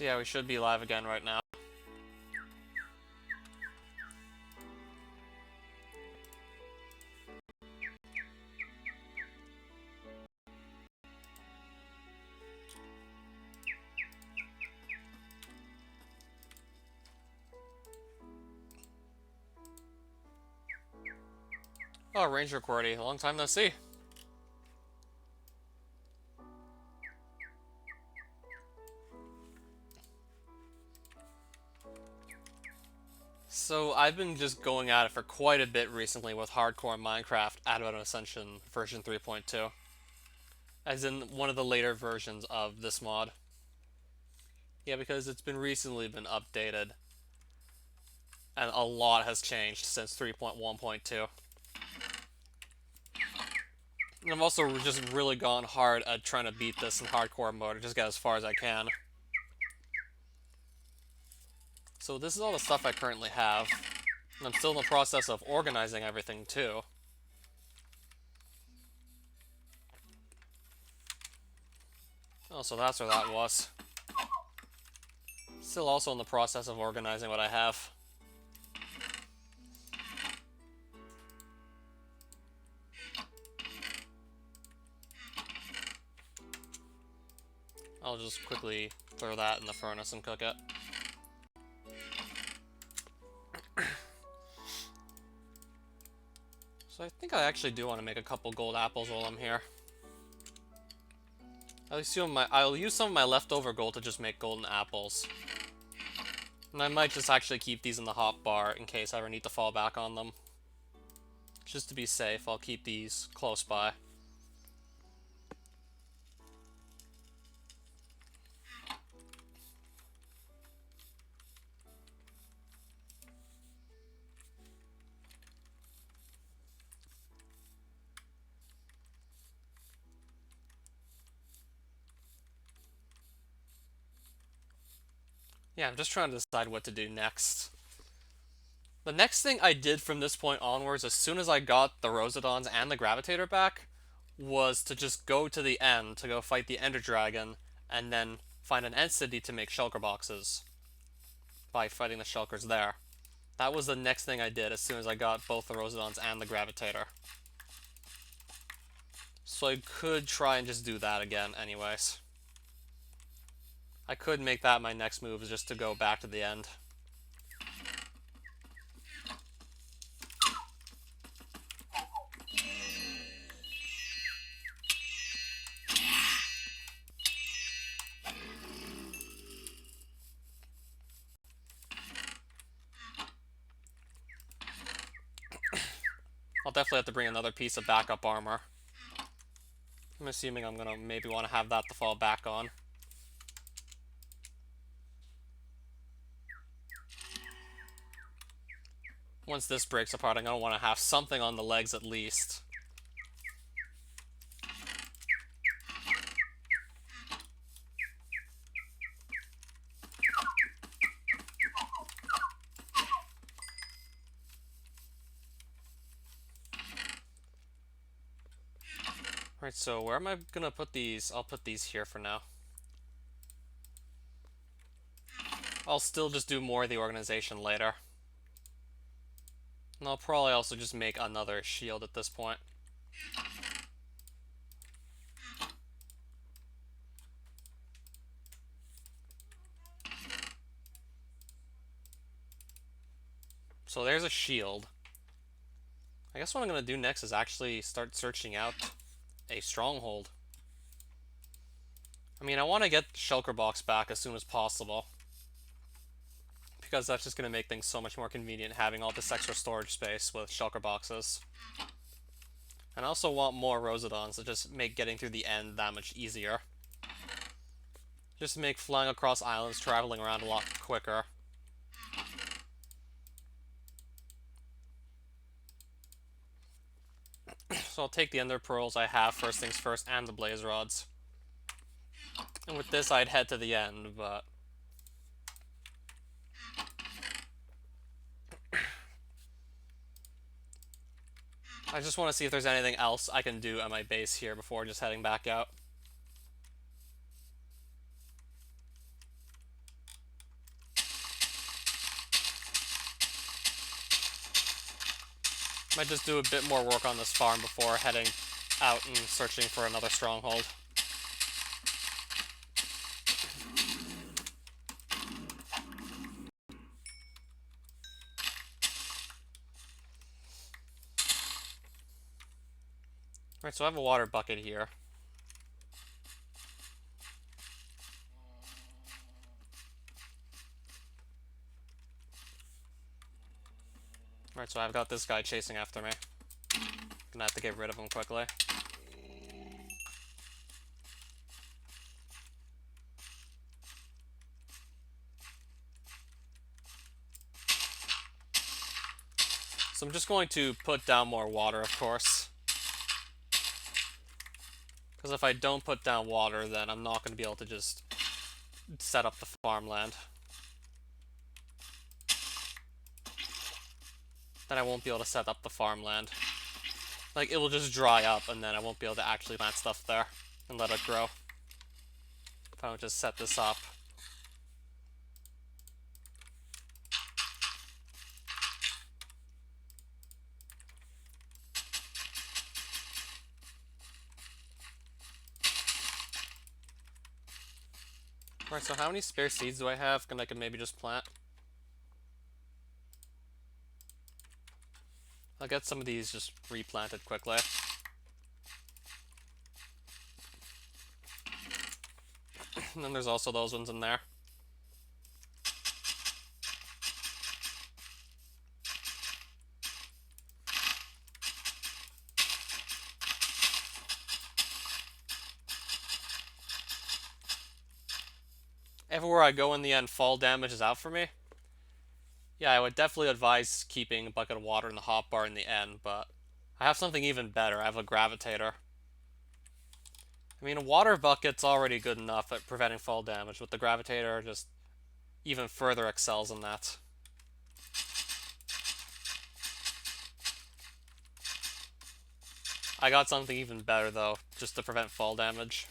So yeah, we should be live again right now. Oh, Ranger QWERTY, long time no see. So I've been just going at it for quite a bit recently with hardcore Minecraft Advent Ascension version 3.2. As in one of the later versions of this mod. Yeah, because it's been recently been updated. And a lot has changed since 3.1.2. And I've also just really gone hard at trying to beat this in hardcore mode, or just get as far as I can. So this is all the stuff I currently have. And I'm still in the process of organizing everything too. Oh, so that's where that was. Still also in the process of organizing what I have. I'll just quickly throw that in the furnace and cook it. So I think I actually do want to make a couple gold apples while I'm here. I'll use some of my leftover gold to just make golden apples. And I might just actually keep these in the hotbar in case I ever need to fall back on them. Just to be safe, I'll keep these close by. Yeah, I'm just trying to decide what to do next. The next thing I did from this point onwards, as soon as I got the Rosedons and the Gravitator back, was to just go to the end to go fight the Ender Dragon, and then find an End City to make shulker boxes by fighting the shulkers there. That was the next thing I did as soon as I got both the Rosedons and the Gravitator. So I could try and just do that again anyways. I could make that my next move, is just to go back to the end. I'll definitely have to bring another piece of backup armor. I'm assuming I'm gonna maybe want to have that to fall back on. Once this breaks apart, I'm gonna want to have something on the legs at least. Right, so where am I gonna put these? I'll put these here for now. I'll still just do more of the organization later. And I'll probably also just make another shield at this point. So there's a shield. I guess what I'm gonna do next is actually start searching out a stronghold. I mean, I want to get Shulker Box back as soon as possible, because that's just going to make things so much more convenient having all this extra storage space with Shulker Boxes. And I also want more Rosedons to just make getting through the end that much easier. Just to make flying across islands, traveling around a lot quicker. So I'll take the Ender Pearls I have first things first, and the Blaze Rods. And with this I'd head to the end, but... I just want to see if there's anything else I can do at my base here before just heading back out. Might just do a bit more work on this farm before heading out and searching for another stronghold. Alright, so I have a water bucket here. Alright, so I've got this guy chasing after me. Gonna have to get rid of him quickly. So I'm just going to put down more water, of course. Because if I don't put down water, then I'm not going to be able to just set up the farmland. Then I won't be able to set up the farmland. Like, it will just dry up, and then I won't be able to actually plant stuff there and let it grow. If I don't just set this up. Alright, so how many spare seeds do I have? I can maybe just plant. I'll get some of these just replanted quickly. And then there's also those ones in there. Everywhere I go in the end, fall damage is out for me. Yeah, I would definitely advise keeping a bucket of water in the hotbar in the end, but I have something even better. I have a gravitator. I mean, a water bucket's already good enough at preventing fall damage, but the gravitator just even further excels in that. I got something even better, though, just to prevent fall damage.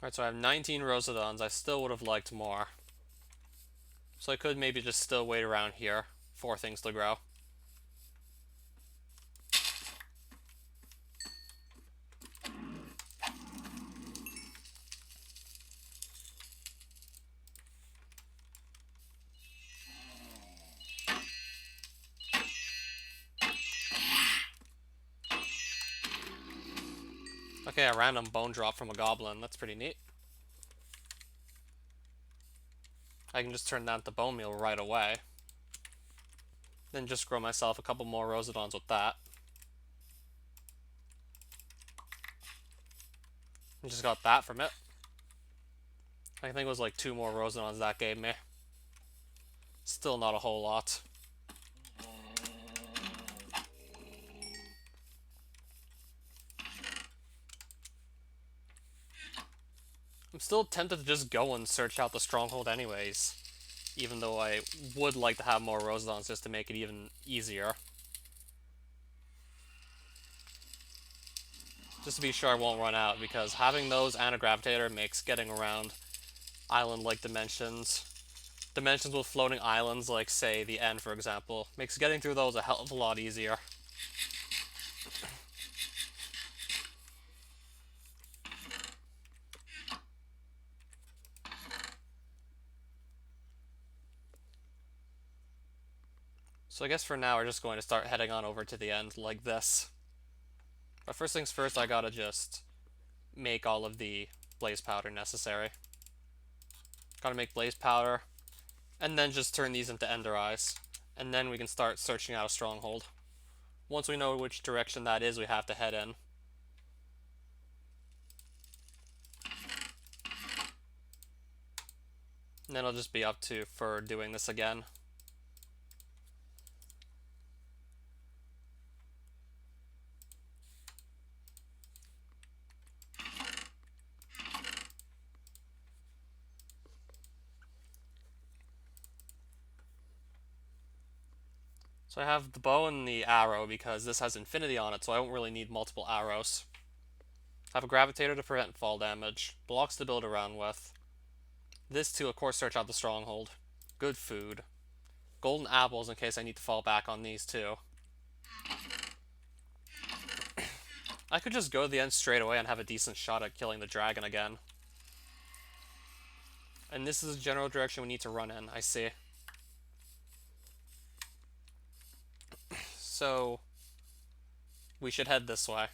Alright, so I have 19 Rosodons. I still would have liked more. So I could maybe just still wait around here for things to grow. Okay, a random bone drop from a goblin. That's pretty neat. I can just turn that into bone meal right away. Then just grow myself a couple more Rosodons with that. I just got that from it. I think it was like 2 more Rosodons that gave me. Still not a whole lot. I'm still tempted to just go and search out the stronghold anyways. Even though I would like to have more Rosodons just to make it even easier. Just to be sure I won't run out, because having those and a gravitator makes getting around island-like dimensions with floating islands, like, say, the end, for example, makes getting through those a hell of a lot easier. So I guess for now we're just going to start heading on over to the end like this. But first things first, I gotta just make all of the blaze powder necessary. Gotta make blaze powder, and then just turn these into ender eyes. And then we can start searching out a stronghold. Once we know which direction that is, we have to head in. And then I'll just be up to for doing this again. So I have the bow and the arrow because this has infinity on it, so I don't really need multiple arrows. I have a gravitator to prevent fall damage, blocks to build around with. This to, of course, search out the stronghold. Good food. Golden apples in case I need to fall back on these too. I could just go to the end straight away and have a decent shot at killing the dragon again. And this is the general direction we need to run in, I see. So, we should head this way.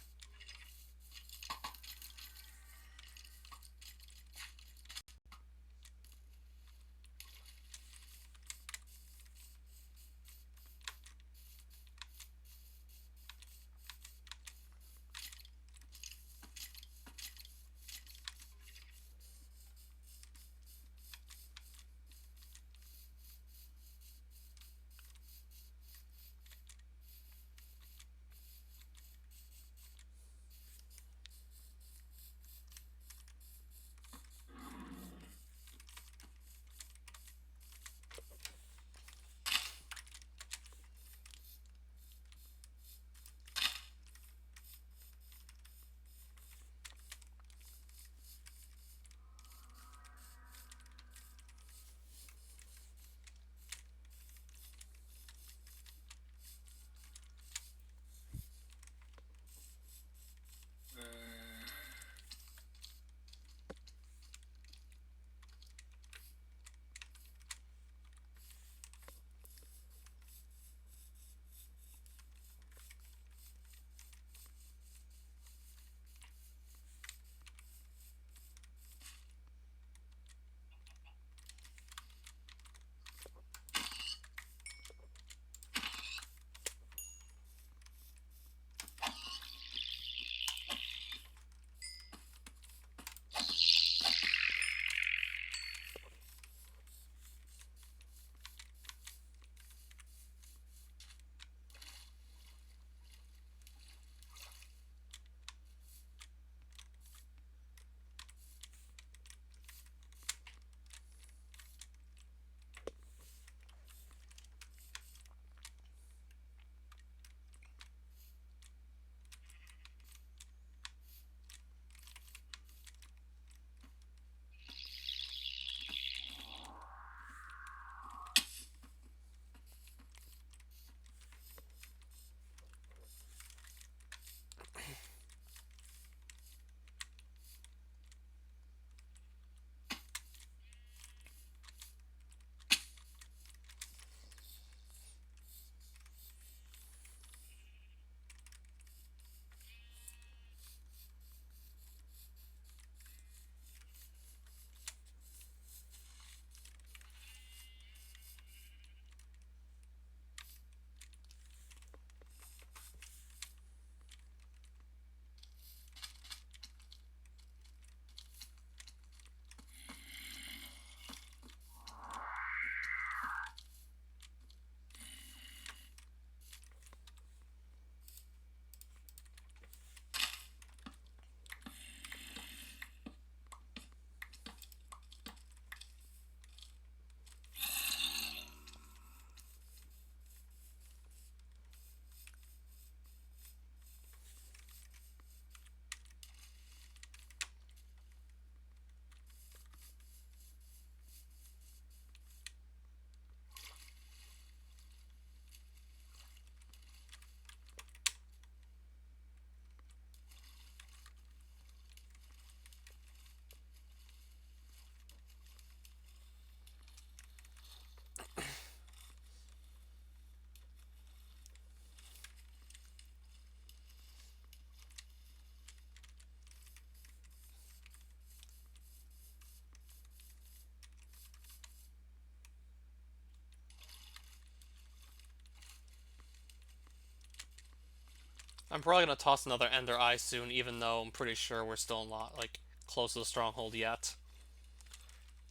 I'm probably gonna toss another Ender Eye soon, even though I'm pretty sure we're still not, like, close to the stronghold yet.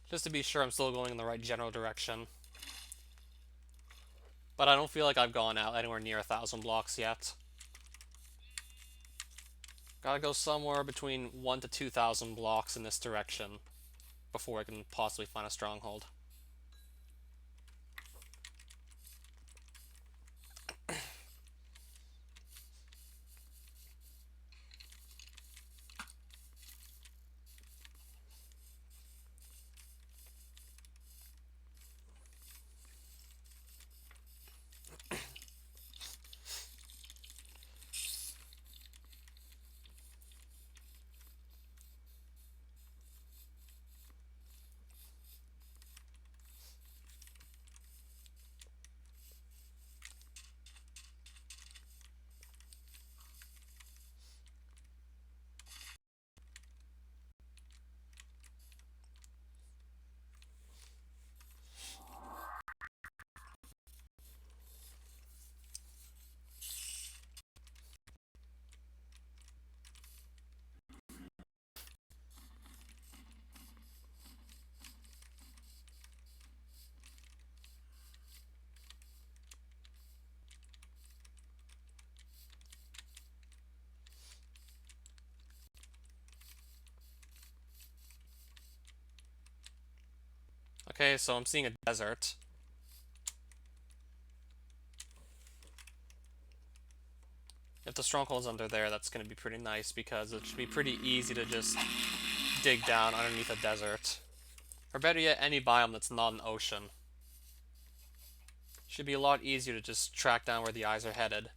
Just to be sure I'm still going in the right general direction. But I don't feel like I've gone out anywhere near 1,000 blocks yet. Gotta go somewhere between 1 to 2,000 blocks in this direction before I can possibly find a stronghold. Okay, so I'm seeing a desert. If the stronghold's under there, that's going to be pretty nice because it should be pretty easy to just dig down underneath a desert. Or better yet, any biome that's not an ocean. Should be a lot easier to just track down where the eyes are headed.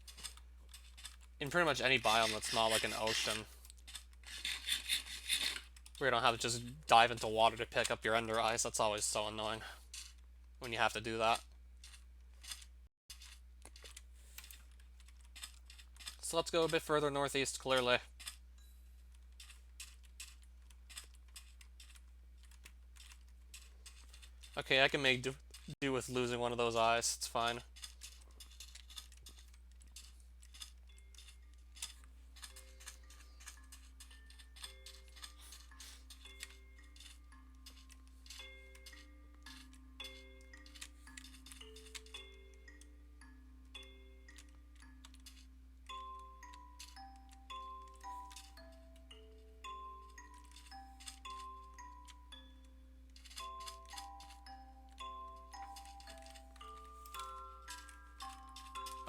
In pretty much any biome that's not like an ocean. Where you don't have to just dive into water to pick up your under eyes. That's always so annoying when you have to do that. So let's go a bit further northeast, clearly. Okay, I can make do with losing one of those eyes. It's fine.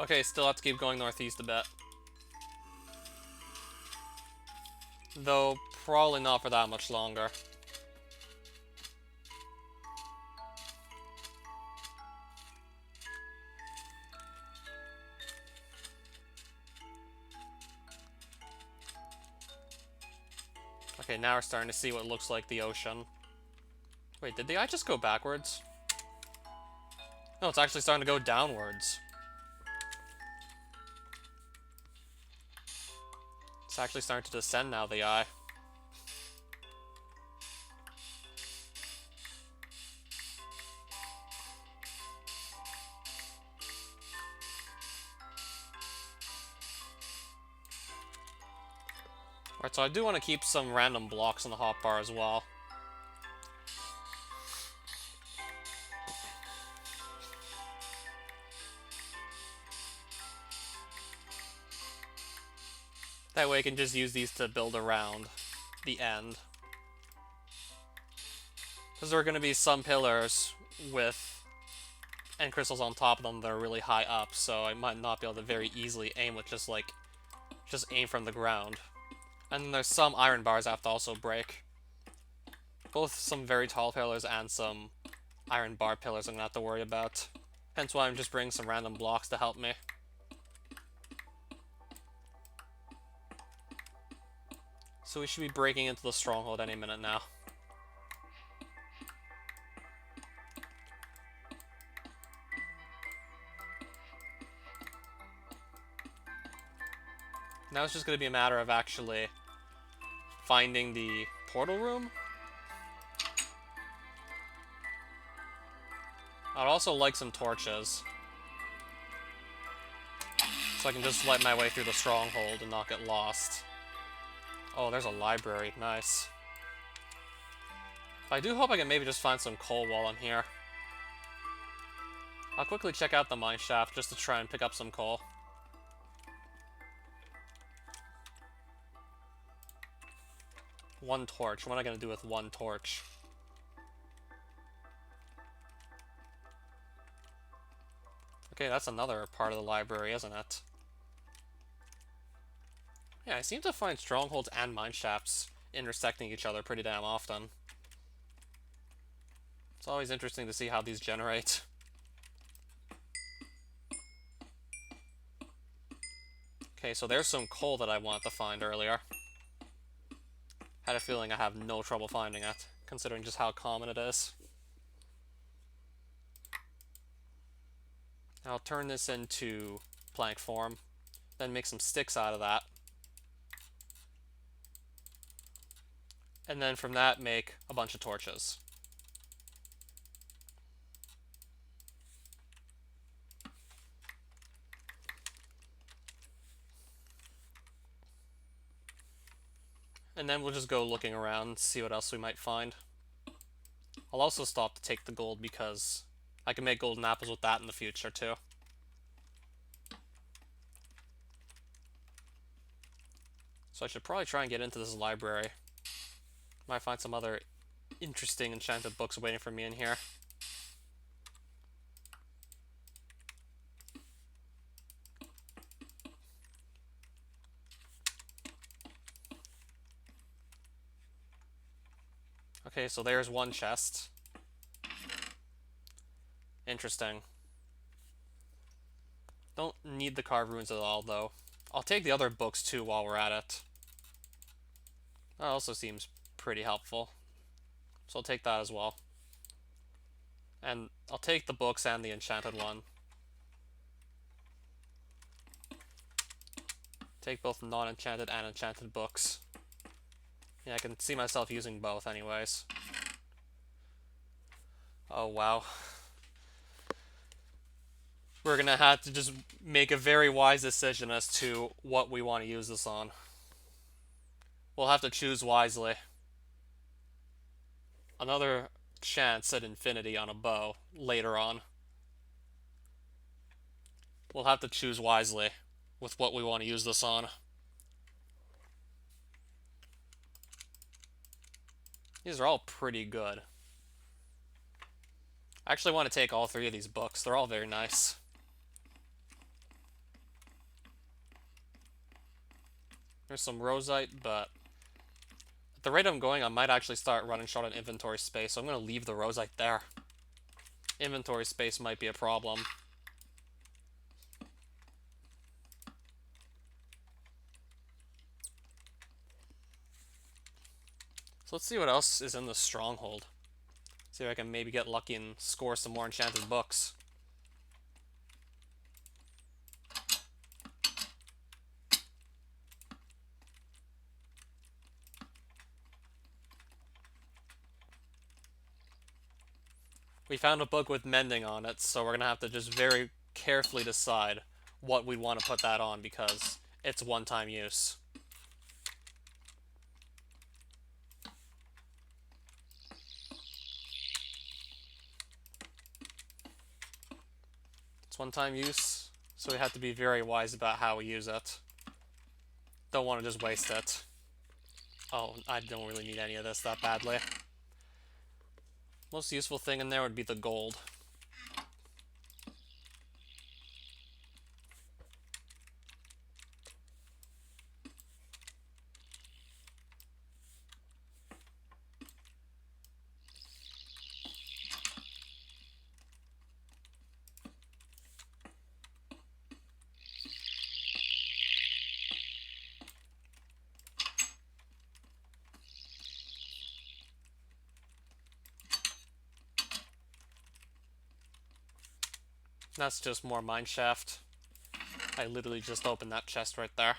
Okay, still have to keep going northeast a bit. Though, probably not for that much longer. Okay, now we're starting to see what looks like the ocean. Wait, did the eye just go backwards? No, it's actually starting to go downwards. It's actually starting to descend now, the eye. Alright, so I do want to keep some random blocks on the hotbar as well. That way I can just use these to build around the end. Because there are going to be some pillars with end crystals on top of them that are really high up, so I might not be able to very easily aim with just aim from the ground. And then there's some iron bars I have to also break. Both some very tall pillars and some iron bar pillars I'm going to have to worry about. Hence why I'm just bringing some random blocks to help me. So we should be breaking into the stronghold any minute now. Now it's just going to be a matter of actually finding the portal room. I'd also like some torches, so I can just light my way through the stronghold and not get lost. Oh, there's a library. Nice. I do hope I can maybe just find some coal while I'm here. I'll quickly check out the mine shaft just to try and pick up some coal. One torch. What am I going to do with one torch? Okay, that's another part of the library, isn't it? Yeah, I seem to find strongholds and mine shafts intersecting each other pretty damn often. It's always interesting to see how these generate. Okay, so there's some coal that I wanted to find earlier. Had a feeling I have no trouble finding it, considering just how common it is. I'll turn this into plank form, then make some sticks out of that. And then from that, make a bunch of torches. And then we'll just go looking around, see what else we might find. I'll also stop to take the gold because I can make golden apples with that in the future too. So I should probably try and get into this library. Might find some other interesting enchanted books waiting for me in here. Okay, so there's one chest. Interesting. Don't need the carved runes at all, though. I'll take the other books, too, while we're at it. That also seems pretty helpful. So I'll take that as well. And I'll take the books and the enchanted one. Take both non-enchanted and enchanted books. Yeah, I can see myself using both anyways. Oh, wow. We're gonna have to just make a very wise decision as to what we want to use this on. We'll have to choose wisely. Another chance at infinity on a bow later on. We'll have to choose wisely with what we want to use this on. These are all pretty good. I actually want to take all three of these books. They're all very nice. There's some rosite, but at the rate I'm going, I might actually start running short on inventory space, so I'm going to leave the rosite there. Inventory space might be a problem. So let's see what else is in the stronghold. See if I can maybe get lucky and score some more enchanted books. We found a book with mending on it, so we're going to have to just very carefully decide what we want to put that on because it's one-time use. It's one-time use, so we have to be very wise about how we use it. Don't want to just waste it. Oh, I don't really need any of this that badly. Most useful thing in there would be the gold. That's just more mineshaft. I literally just opened that chest right there.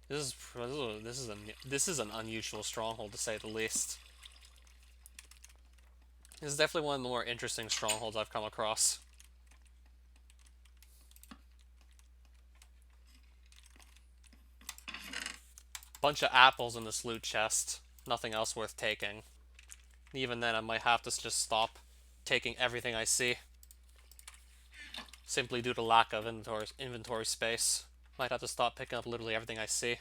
This is an unusual stronghold to say the least. This is definitely one of the more interesting strongholds I've come across. Bunch of apples in this loot chest. Nothing else worth taking. Even then, I might have to just stop taking everything I see. Simply due to lack of inventory space. Might have to stop picking up literally everything I see.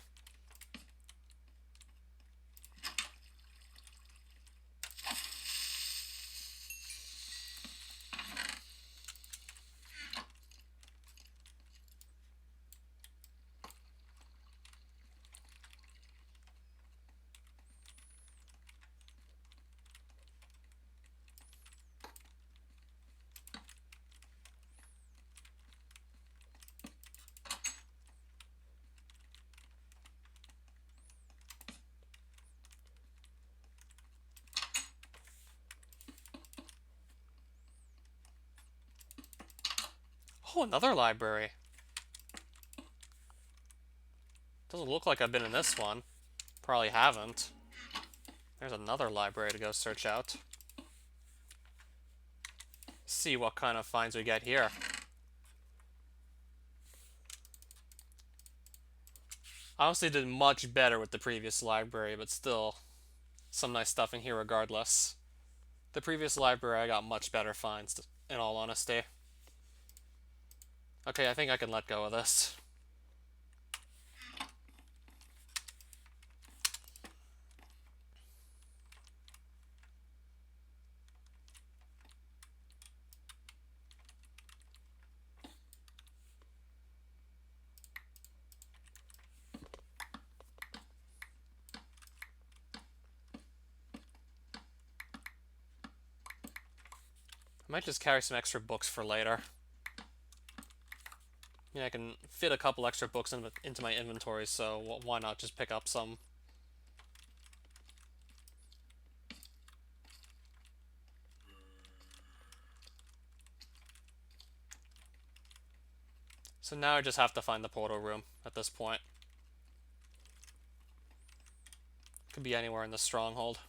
Oh, another library. Doesn't look like I've been in this one. Probably haven't. There's another library to go search out. See what kind of finds we get here. I honestly did much better with the previous library, but still, some nice stuff in here regardless. The previous library I got much better finds, in all honesty. Okay, I think I can let go of this. Might just carry some extra books for later. Yeah, I can fit a couple extra books into my inventory, so why not just pick up some? So now I just have to find the portal room at this point. Could be anywhere in the stronghold.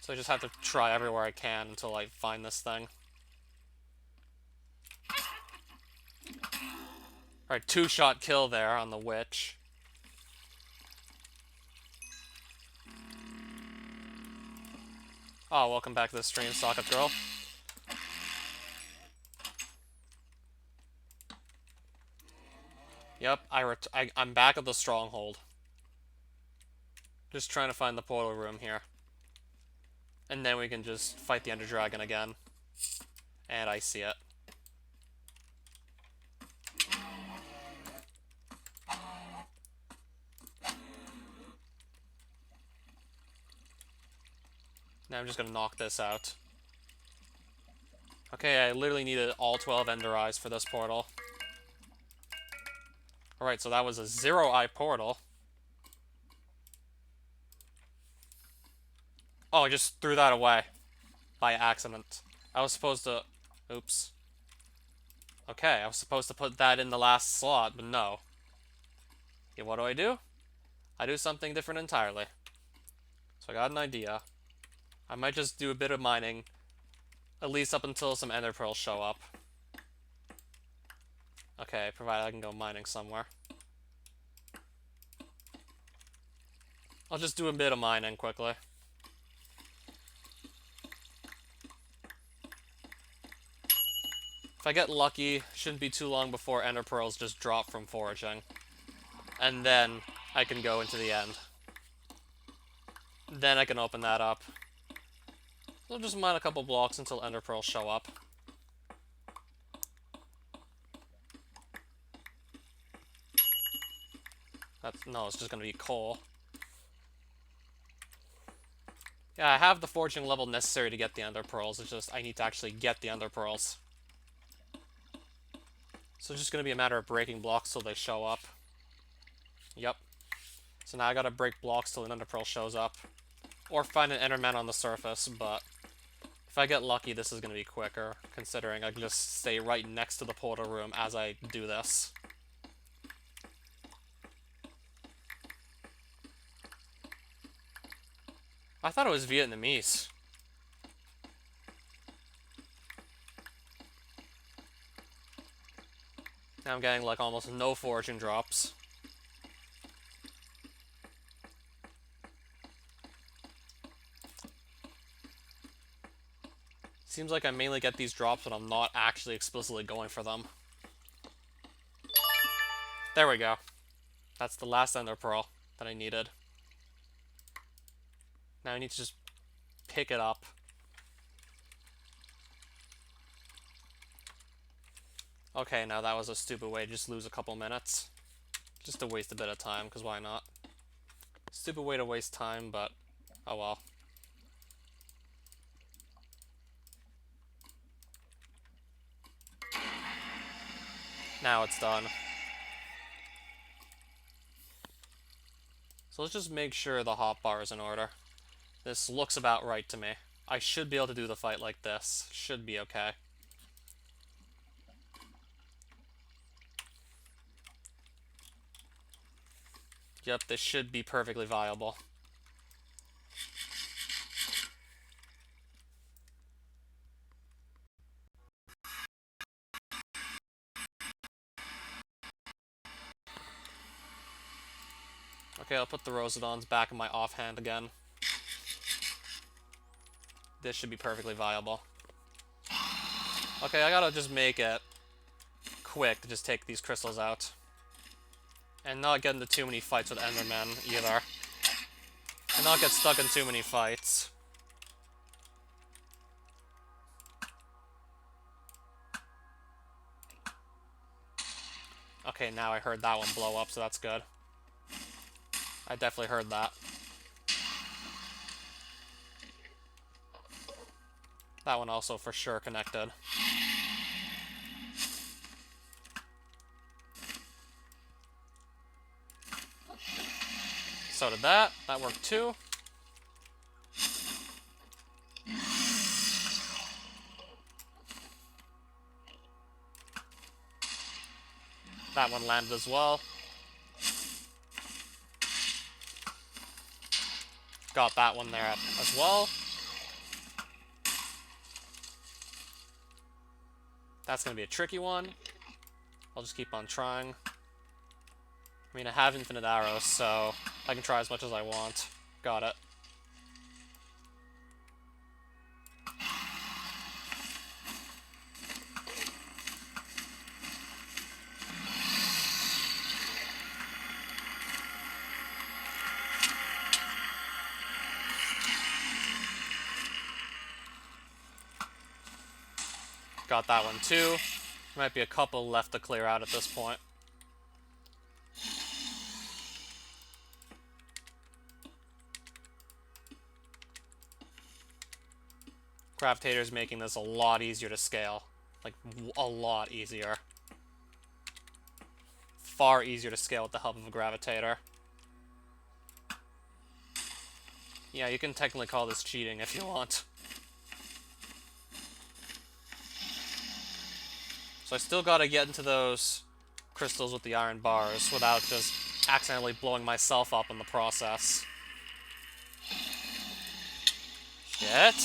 So I just have to try everywhere I can until I find this thing. Alright, 2-shot kill there on the witch. Oh, welcome back to the stream, Socket Girl. Yep, I'm back at the stronghold. Just trying to find the portal room here. And then we can just fight the Ender Dragon again. And I see it. Now I'm just gonna knock this out. Okay, I literally needed all 12 Ender Eyes for this portal. Alright, so that was a 0-eye portal. Oh, I just threw that away. By accident. I was supposed to... Oops. Okay, I was supposed to put that in the last slot, but no. Yeah, what do? I do something different entirely. So I got an idea. I might just do a bit of mining, at least up until some ender pearls show up. Okay, provided I can go mining somewhere. I'll just do a bit of mining quickly. If I get lucky, shouldn't be too long before ender pearls just drop from foraging. And then I can go into the end. Then I can open that up. I'll just mine a couple blocks until ender pearls show up. No, it's just gonna be coal. Yeah, I have the foraging level necessary to get the ender pearls. It's just I need to actually get the ender pearls. So it's just gonna be a matter of breaking blocks till they show up. Yep. So now I gotta break blocks till an ender pearl shows up. Or find an enderman on the surface, but if I get lucky, this is gonna be quicker, considering I can just stay right next to the portal room as I do this. I thought it was Vietnamese. Now I'm getting like almost no foraging drops. Seems like I mainly get these drops when I'm not actually explicitly going for them. There we go. That's the last ender pearl that I needed. Now I need to just pick it up. Okay, now that was a stupid way to just lose a couple minutes. Just to waste a bit of time, because why not? Stupid way to waste time, but oh well. Now it's done. So let's just make sure the hotbar is in order. This looks about right to me. I should be able to do the fight like this. Should be okay. Yep, this should be perfectly viable. Okay, I'll put the Rosedons back in my offhand again. This should be perfectly viable. Okay, I gotta just make it quick to just take these crystals out. And not get into too many fights with Endermen, either. And not get stuck in too many fights. Okay, now I heard that one blow up, so that's good. I definitely heard that. That one also for sure connected. So did that. That worked too. That one landed as well. Got that one there as well. That's going to be a tricky one. I'll just keep on trying. I mean, I have infinite arrows, so I can try as much as I want. Got it. Got that one too. Might be a couple left to clear out at this point. Gravitator's making this a lot easier to scale. Like, a lot easier. Far easier to scale with the help of a gravitator. Yeah, you can technically call this cheating if you want. So I still gotta get into those crystals with the iron bars without just accidentally blowing myself up in the process. Shit.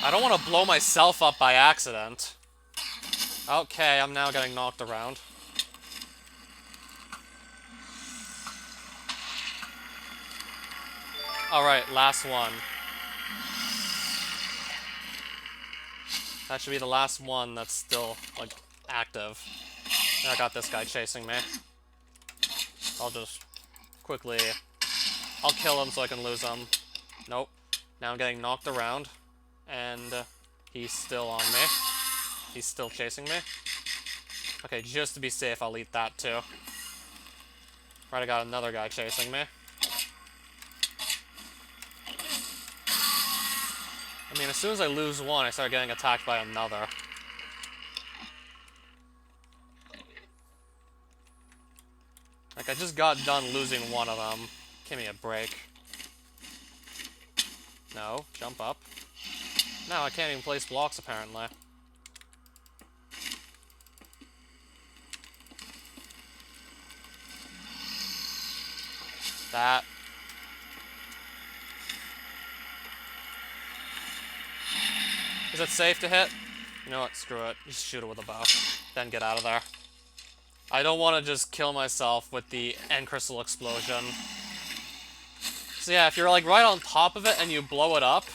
I don't want to blow myself up by accident. Okay, I'm now getting knocked around. Alright, last one. That should be the last one that's still, like, active. And I got this guy chasing me. I'll just quickly... I'll kill him so I can lose him. Nope. Now I'm getting knocked around. And he's still on me. He's still chasing me. Okay, just to be safe, I'll eat that too. Right, I got another guy chasing me. I mean, as soon as I lose one, I start getting attacked by another. Like, I just got done losing one of them. Give me a break. No, jump up. No, I can't even place blocks, apparently. That. Is it safe to hit? You know what, screw it. Just shoot it with a bow. Then get out of there. I don't want to just kill myself with the end crystal explosion. So yeah, if you're like right on top of it and you blow it up,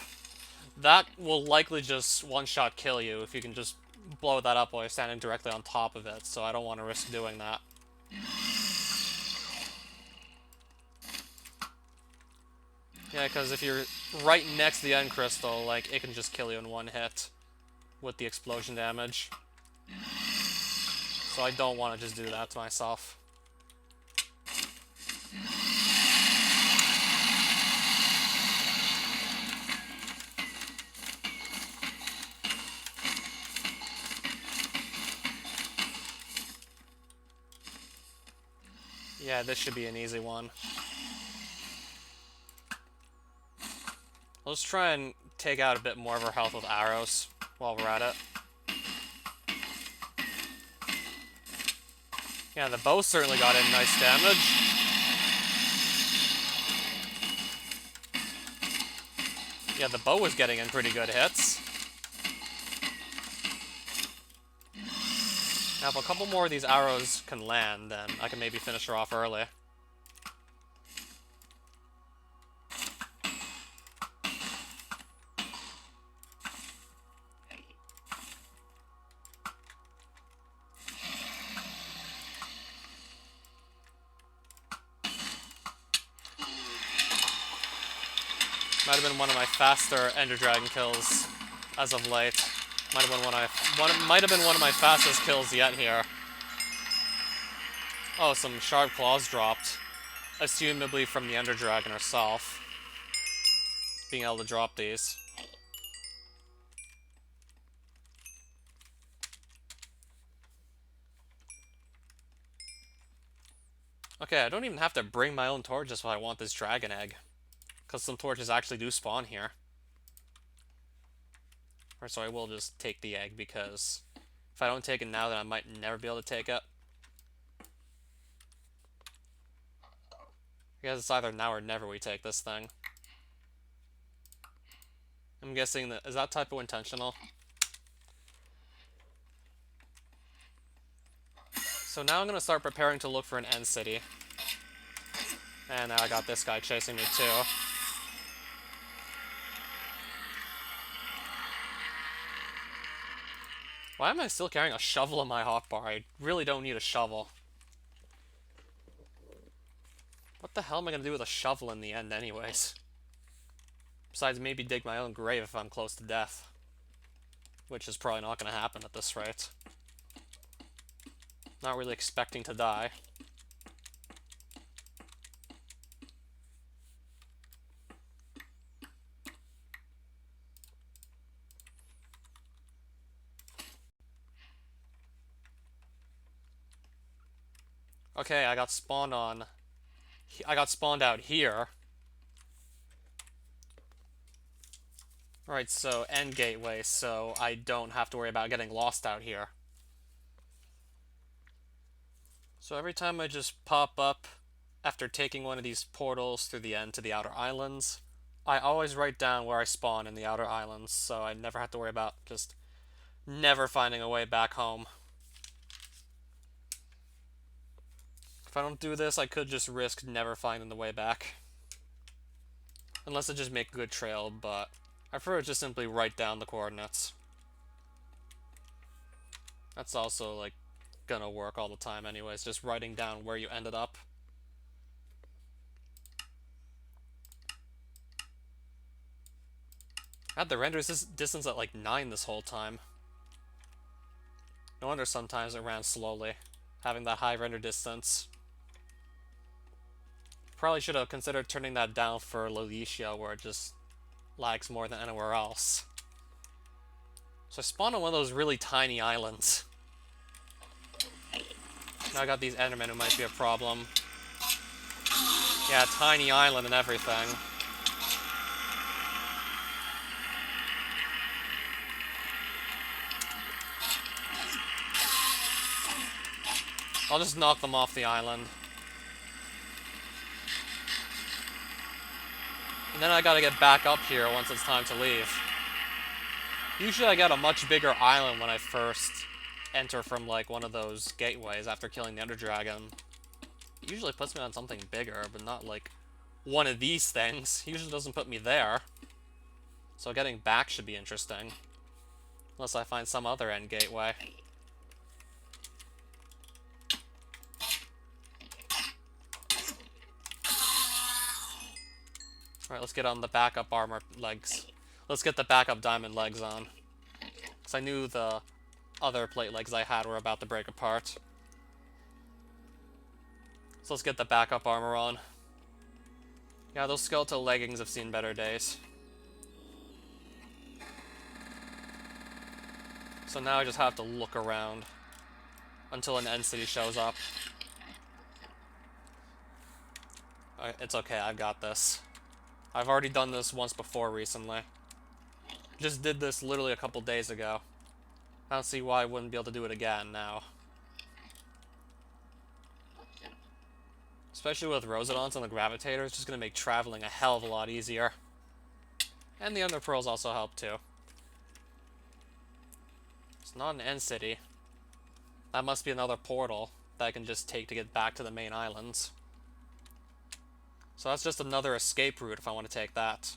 that will likely just one-shot kill you if you can just blow that up while you're standing directly on top of it, so I don't want to risk doing that. Yeah, because if you're right next to the end crystal, like, it can just kill you in one hit with the explosion damage. So I don't want to just do that to myself. Yeah, this should be an easy one. Let's try and take out a bit more of our health with arrows while we're at it. Yeah, the bow certainly got in nice damage. Yeah, the bow was getting in pretty good hits. Now, if a couple more of these arrows can land, then I can maybe finish her off early. Might have been one of my faster Ender Dragon kills as of late. Might have been one of my fastest kills yet here. Oh, some sharp claws dropped, assumably from the Ender Dragon herself. Being able to drop these. Okay, I don't even have to bring my own torches if I want this dragon egg. Because some torches actually do spawn here. Or so I will just take the egg, because if I don't take it now, then I might never be able to take it. I guess it's either now or never we take this thing. I'm guessing that... Is that typo intentional? So now I'm going to start preparing to look for an end city. And now I got this guy chasing me too. Why am I still carrying a shovel in my hotbar? I really don't need a shovel. What the hell am I going to do with a shovel in the end anyways? Besides maybe dig my own grave if I'm close to death. Which is probably not going to happen at this rate. Not really expecting to die. Okay, I got spawned out here. Alright, so end gateway, so I don't have to worry about getting lost out here. So every time I just pop up after taking one of these portals through the end to the outer islands, I always write down where I spawn in the outer islands, so I never have to worry about just never finding a way back home. If I don't do this, I could just risk never finding the way back. Unless I just make a good trail, but I prefer to just simply write down the coordinates. That's also, like, gonna work all the time anyways, just writing down where you ended up. I had the render distance at like 9 this whole time. No wonder sometimes it ran slowly, having that high render distance. Probably should have considered turning that down for Lolicia, where it just lags more than anywhere else. So I spawned on one of those really tiny islands. Now I got these Endermen who might be a problem. Yeah, tiny island and everything. I'll just knock them off the island. And then I gotta get back up here once it's time to leave. Usually I get a much bigger island when I first enter from like one of those gateways after killing the Ender Dragon. It usually puts me on something bigger, but not like one of these things. It usually doesn't put me there. So getting back should be interesting. Unless I find some other end gateway. Alright, let's get on the backup armor legs. Let's get the backup diamond legs on. Because I knew the other plate legs I had were about to break apart. So let's get the backup armor on. Yeah, those skeletal leggings have seen better days. So now I just have to look around until an end city shows up. It's okay, I've got this. I've already done this once before recently. Just did this literally a couple days ago. I don't see why I wouldn't be able to do it again now. Especially with Rosedons and the Gravitator, it's just going to make traveling a hell of a lot easier. And the Ender Pearls also help too. It's not an end city. That must be another portal that I can just take to get back to the main islands. So that's just another escape route if I want to take that.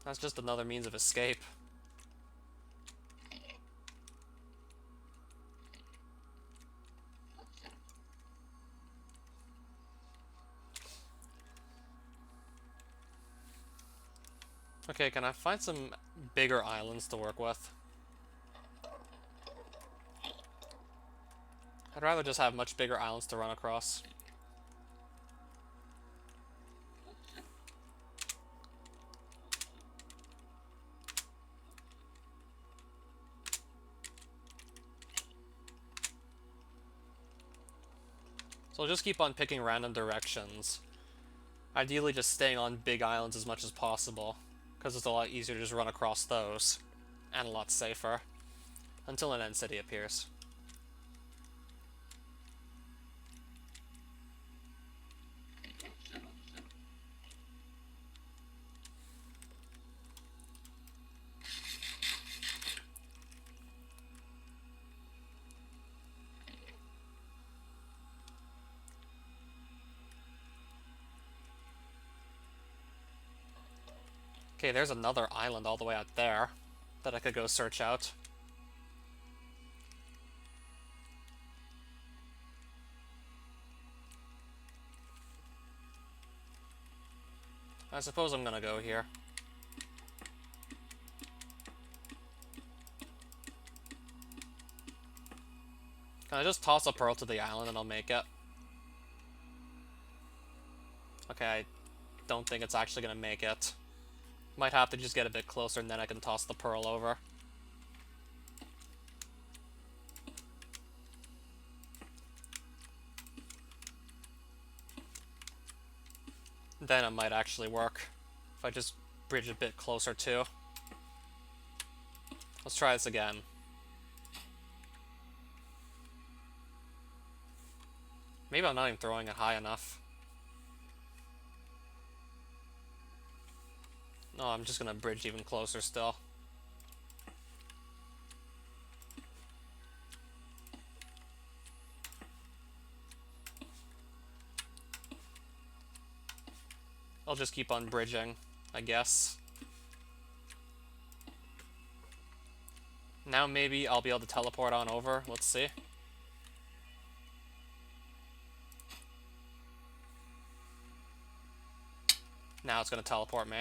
That's just another means of escape. Okay, can I find some bigger islands to work with? I'd rather just have much bigger islands to run across. So I'll just keep on picking random directions. Ideally just staying on big islands as much as possible, because it's a lot easier to just run across those, and a lot safer, until an end city appears. Okay, there's another island all the way out there that I could go search out. I suppose I'm gonna go here. Can I just toss a pearl to the island and I'll make it? Okay, I don't think it's actually gonna make it. Might have to just get a bit closer and then I can toss the pearl over. Then it might actually work. If I just bridge a bit closer too. Let's try this again. Maybe I'm not even throwing it high enough. No, I'm just gonna bridge even closer still. I'll just keep on bridging, I guess. Now maybe I'll be able to teleport on over. Let's see. Now it's gonna teleport me.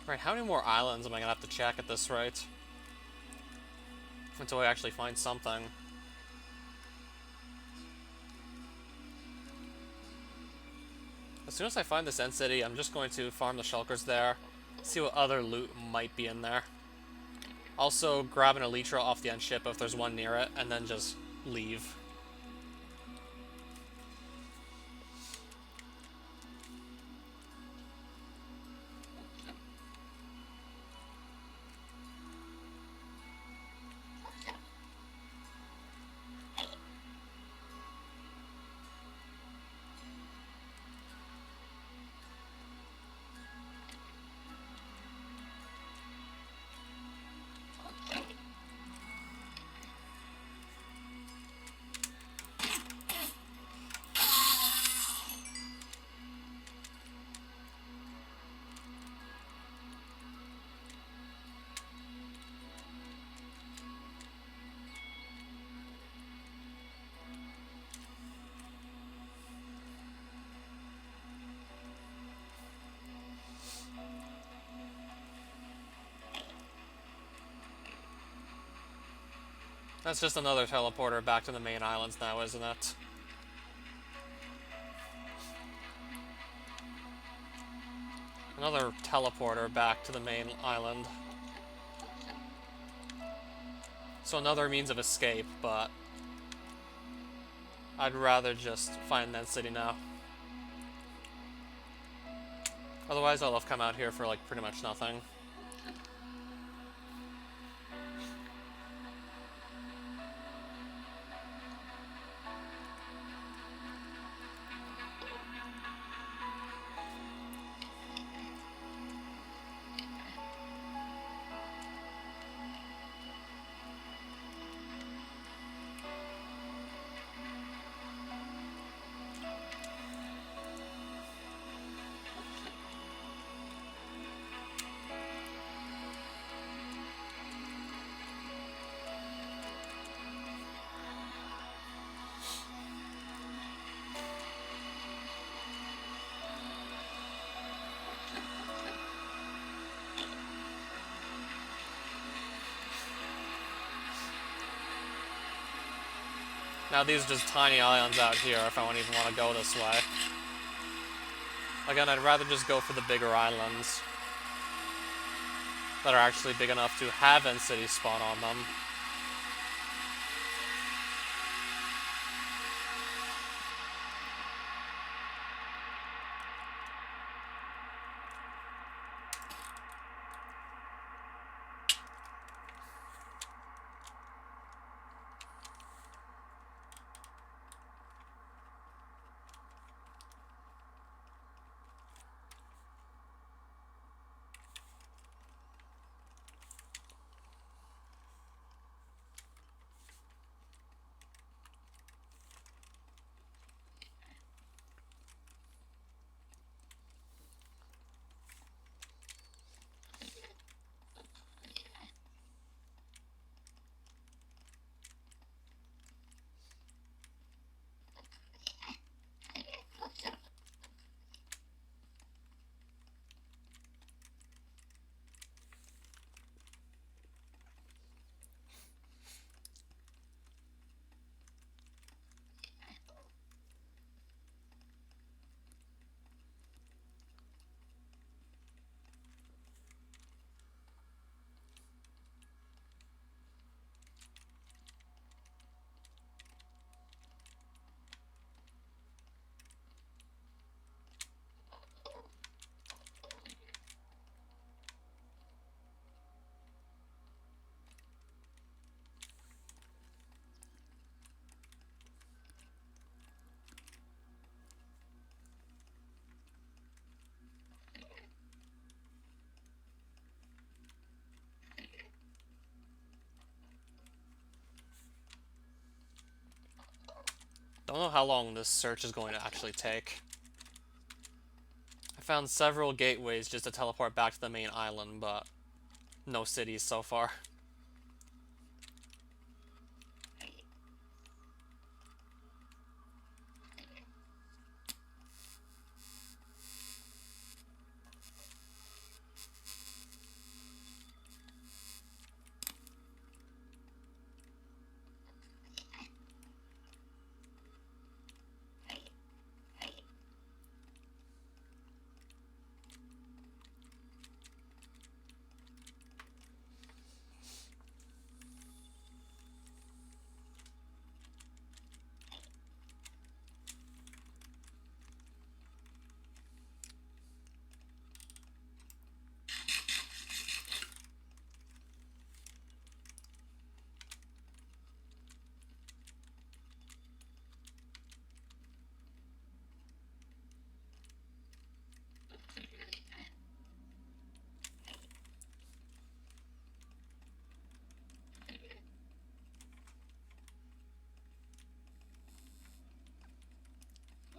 Right, how many more islands am I gonna have to check at this rate? Until I actually find something. As soon as I find this end city, I'm just going to farm the shulkers there, see what other loot might be in there. Also, grab an elytra off the end ship if there's one near it, and then just leave. That's just another teleporter back to the main islands now, isn't it? Another teleporter back to the main island. So another means of escape, but I'd rather just find that city now. Otherwise, I'll have come out here for, like, pretty much nothing. Now these are just tiny islands out here if I don't even want to go this way. Again, I'd rather just go for the bigger islands that are actually big enough to have end cities spawn on them. Don't know how long this search is going to actually take. I found several gateways just to teleport back to the main island, but no cities so far.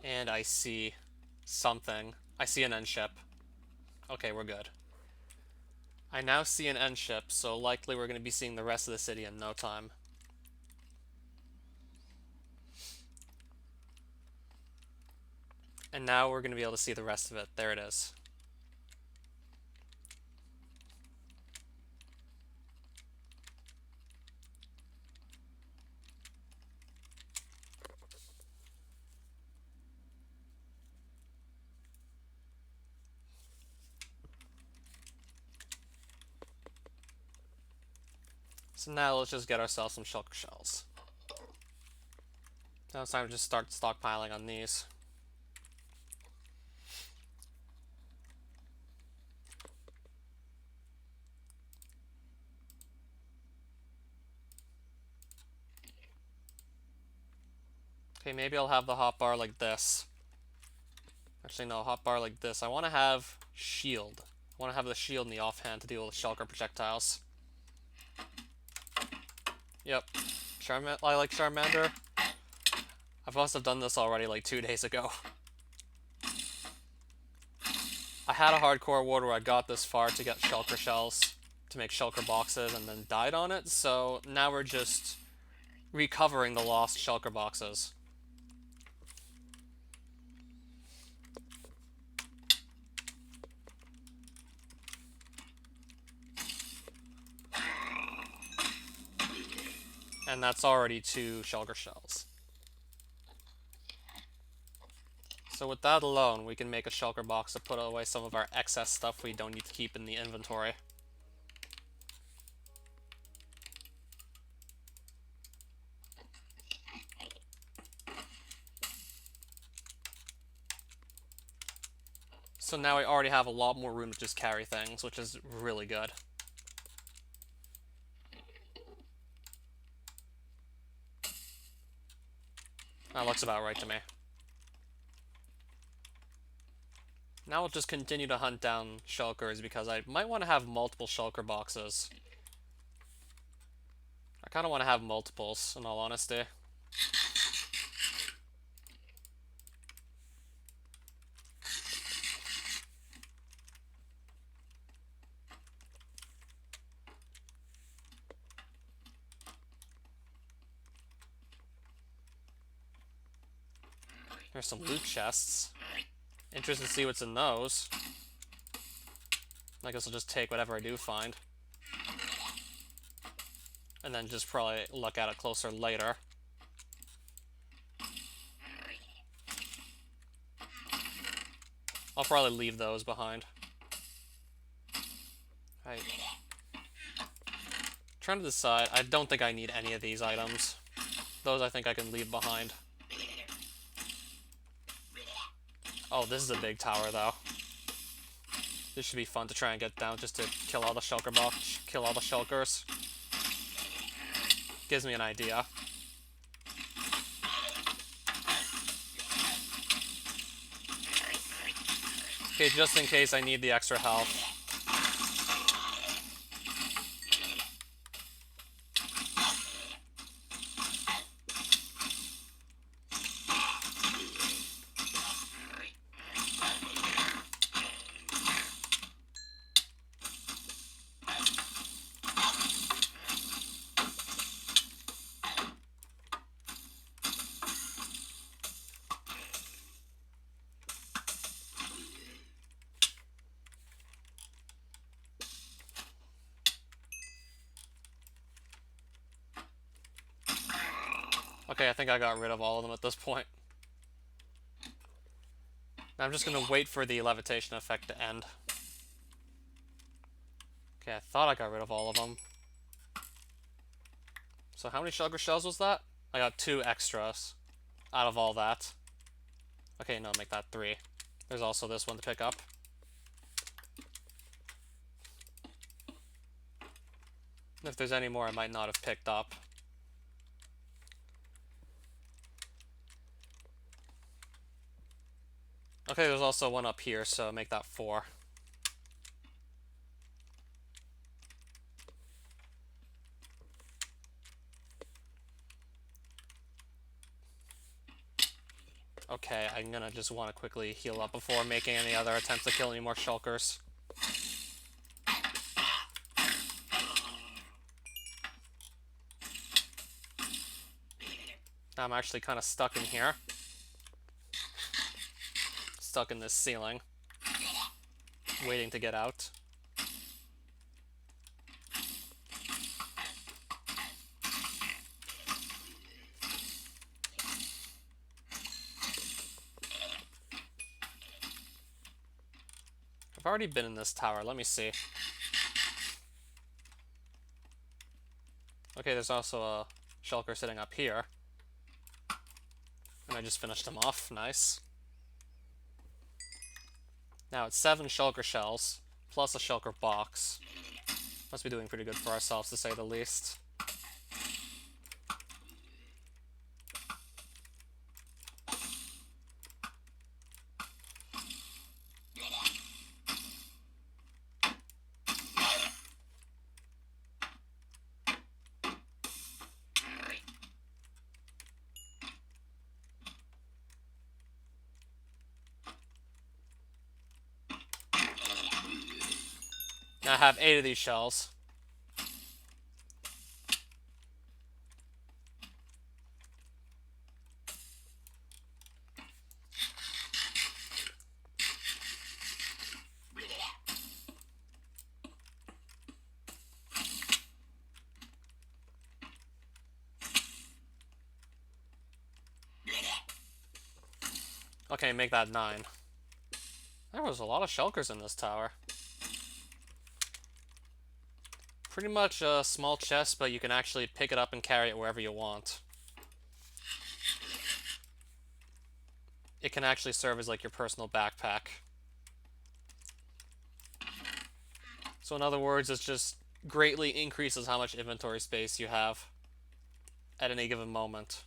And I see something. I see an end ship. Okay, we're good. I now see an end ship, so likely we're going to be seeing the rest of the city in no time. And now we're going to be able to see the rest of it. There it is. So now let's just get ourselves some shulker shells. Now it's time to just start stockpiling on these. Okay, maybe I'll have the hotbar like this. Actually, no, hotbar like this. I want to have shield. I want to have the shield in the offhand to deal with shulker projectiles. Yep. I like Charmander. I must have done this already like 2 days ago. I had a hardcore ward where I got this far to get shulker shells, to make shulker boxes, and then died on it, so now we're just recovering the lost shulker boxes. And that's already 2 shulker shells. So with that alone, we can make a shulker box to put away some of our excess stuff we don't need to keep in the inventory. So now we already have a lot more room to just carry things, which is really good. That looks about right to me. Now we'll just continue to hunt down shulkers because I might want to have multiple shulker boxes. I kind of want to have multiples, in all honesty. There's some loot chests. Interested to see what's in those. I guess I'll just take whatever I do find. And then just probably look at it closer later. I'll probably leave those behind. Trying to decide. I don't think I need any of these items. Those I think I can leave behind. Oh, this is a big tower, though. This should be fun to try and get down just to kill all the shulkers. Gives me an idea. Okay, just in case I need the extra health. Okay, I think I got rid of all of them at this point. I'm just gonna wait for the levitation effect to end. Okay, I thought I got rid of all of them. So how many shulker shells was that? I got 2 extras out of all that. Okay, no, make that 3. There's also this one to pick up. If there's any more I might not have picked up. Okay, there's also one up here, so make that 4. Okay, I'm gonna just want to quickly heal up before making any other attempts to kill any more shulkers. I'm actually kind of stuck in here. Stuck in this ceiling. Waiting to get out. I've already been in this tower. Let me see. Okay, there's also a shulker sitting up here. And I just finished him off. Nice. Now it's 7 shulker shells, plus a shulker box. Must be doing pretty good for ourselves, to say the least. Now I have 8 of these shells. Okay, make that 9. There was a lot of shulkers in this tower. Pretty much a small chest, but you can actually pick it up and carry it wherever you want. It can actually serve as like your personal backpack. So in other words, it just greatly increases how much inventory space you have at any given moment.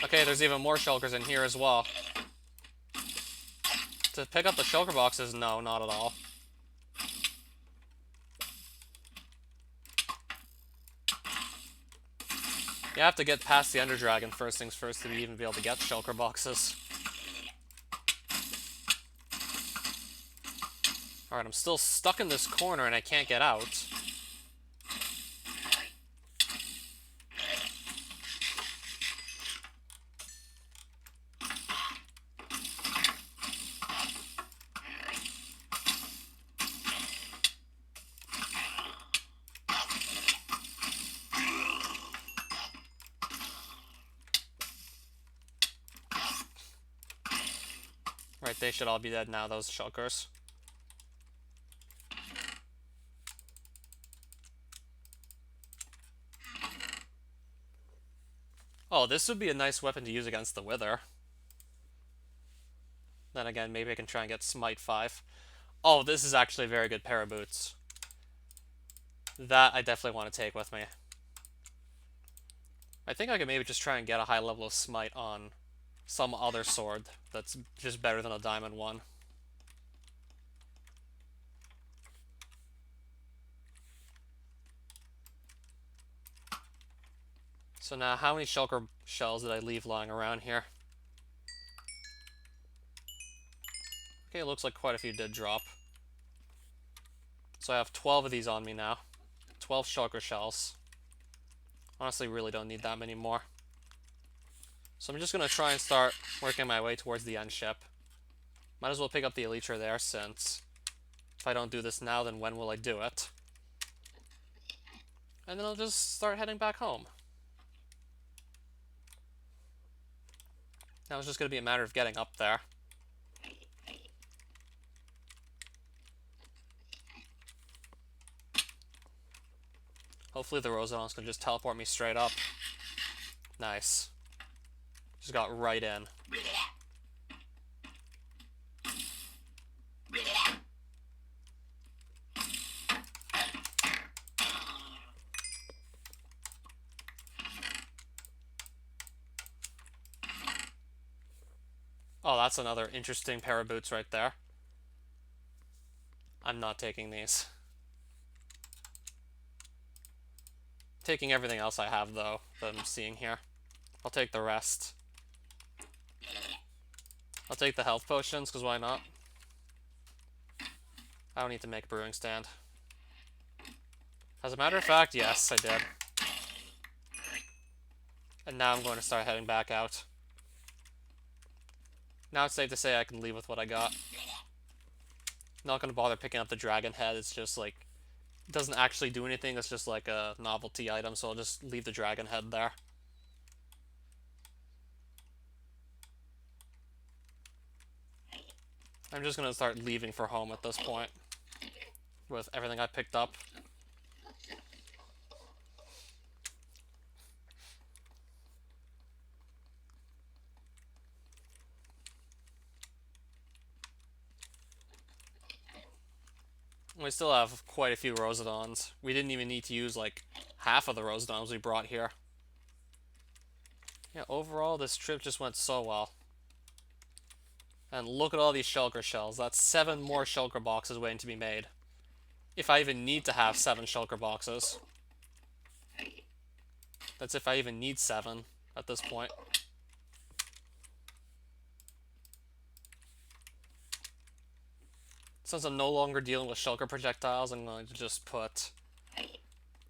Okay, there's even more shulkers in here as well. To pick up the shulker boxes, no, not at all. You have to get past the Ender Dragon first things first to even be able to get shulker boxes. Alright, I'm still stuck in this corner and I can't get out. Right, they should all be dead now, those shulkers. Oh, this would be a nice weapon to use against the Wither. Then again, maybe I can try and get Smite 5. Oh, this is actually a very good pair of boots. That I definitely want to take with me. I think I could maybe just try and get a high level of Smite on some other sword that's just better than a diamond one. So now, how many shulker shells did I leave lying around here? Okay, it looks like quite a few did drop. So I have 12 of these on me now. 12 shulker shells. Honestly, really don't need that many more. So I'm just going to try and start working my way towards the end ship. Might as well pick up the Elytra there, since if I don't do this now, then when will I do it? And then I'll just start heading back home. Now it's just going to be a matter of getting up there. Hopefully the Rosadons can just teleport me straight up. Nice. Just got right in. Oh, that's another interesting pair of boots right there. I'm not taking these. Taking everything else I have, though, that I'm seeing here. I'll take the rest. I'll take the health potions, because why not? I don't need to make a brewing stand. As a matter of fact, yes, I did. And now I'm going to start heading back out. Now it's safe to say I can leave with what I got. Not going to bother picking up the dragon head, it's just like... It doesn't actually do anything, it's just like a novelty item, so I'll just leave the dragon head there. I'm just gonna start leaving for home at this point with everything I picked up. We still have quite a few Rosedons. We didn't even need to use like half of the Rosedons we brought here. Yeah, overall this trip just went so well. And look at all these shulker shells. That's 7 more shulker boxes waiting to be made. If I even need to have 7 shulker boxes. That's if I even need 7 at this point. Since I'm no longer dealing with shulker projectiles, I'm going to just put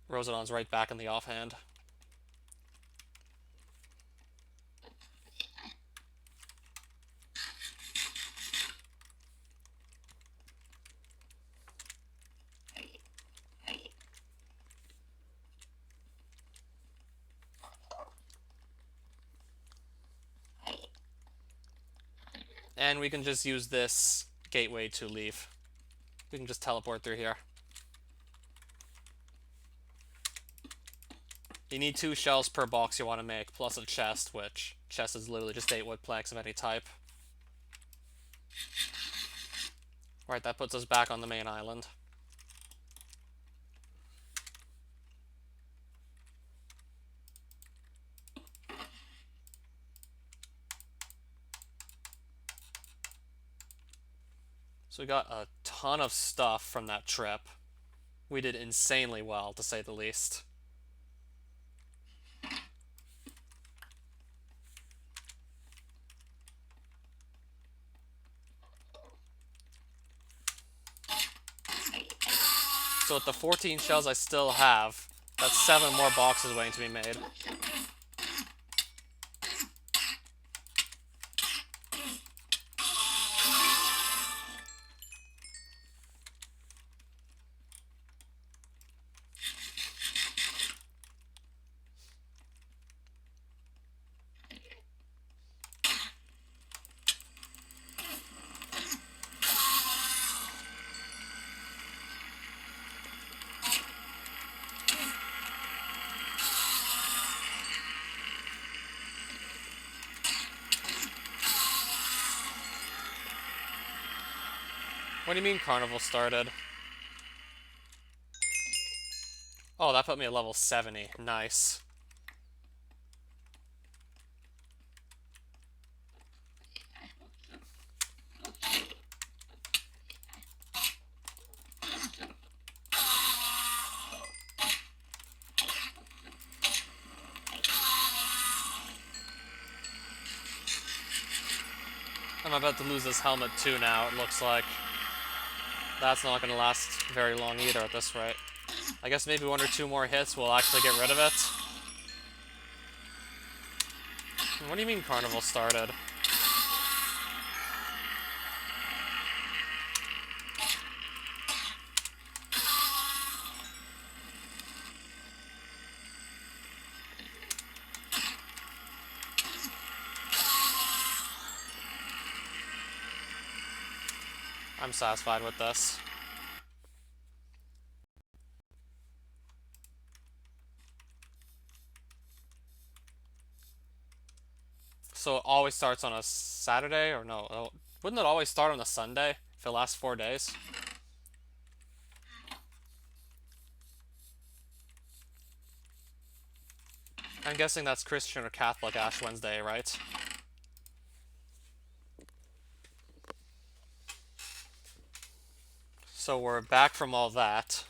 Rosedons right back in the offhand. And we can just use this gateway to leave. We can just teleport through here. You need 2 shells per box you want to make, plus a chest, which chest is literally just 8 wood planks of any type. Right, that puts us back on the main island. So we got a ton of stuff from that trip. We did insanely well, to say the least. So with the 14 shells I still have, that's 7 more boxes waiting to be made. What do you mean Carnival started? Oh, that put me at level 70. Nice. I'm about to lose this helmet too now, it looks like. That's not going to last very long either at this rate. I guess maybe 1 or 2 more hits will actually get rid of it. What do you mean Carnival started? I'm satisfied with this. So it always starts on a Saturday, or no? Wouldn't it always start on a Sunday if it lasts 4 days? I'm guessing that's Christian or Catholic Ash Wednesday, right? So we're back from all that.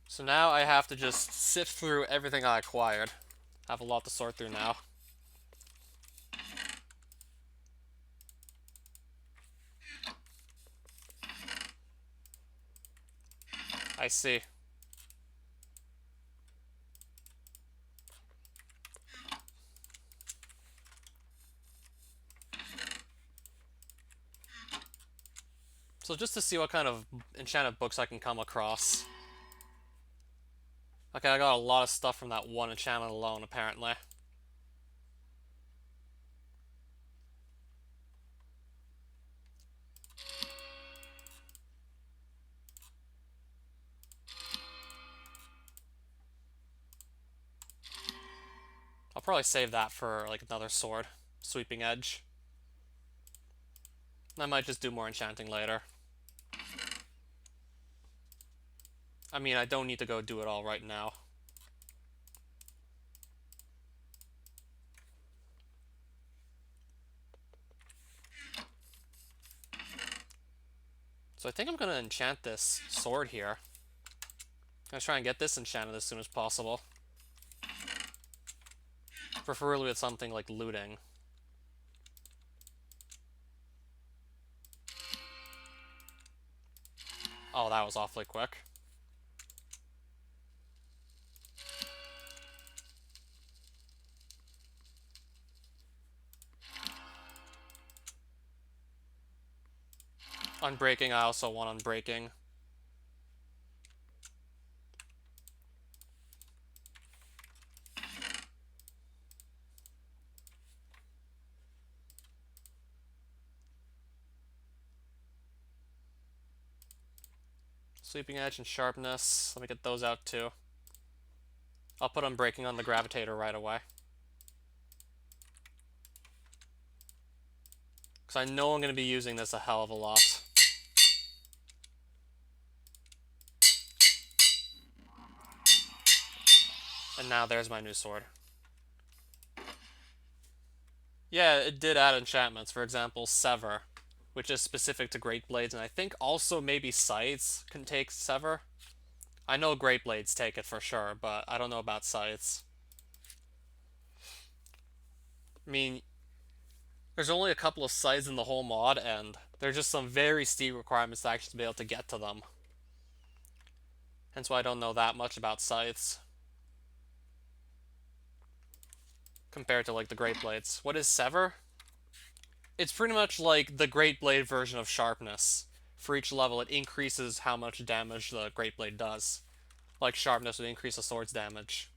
So now I have to just sift through everything I acquired. I have a lot to sort through now. I see. So just to see what kind of enchanted books I can come across. Okay, I got a lot of stuff from that one enchantment alone, apparently. I'll probably save that for, like, another sword. Sweeping Edge. I might just do more enchanting later. I mean, I don't need to go do it all right now. So I think I'm gonna enchant this sword here. I'm gonna try and get this enchanted as soon as possible. Preferably with something like looting. Oh, that was awfully quick. Unbreaking, I also want unbreaking. Sweeping Edge and Sharpness. Let me get those out too. I'll put Unbreaking on the Gravitator right away. Because I know I'm going to be using this a hell of a lot. And now there's my new sword. Yeah, it did add enchantments. For example, Sever, which is specific to Great Blades, and I think also maybe Scythes can take Sever. I know Great Blades take it for sure, but I don't know about Scythes. I mean, there's only a couple of Scythes in the whole mod, and there's just some very steep requirements to actually be able to get to them. Hence why I don't know that much about Scythes. Compared to, like, the Great Blades. What is Sever? It's pretty much like the Great Blade version of Sharpness. For each level, it increases how much damage the Great Blade does. Like Sharpness would increase a sword's damage.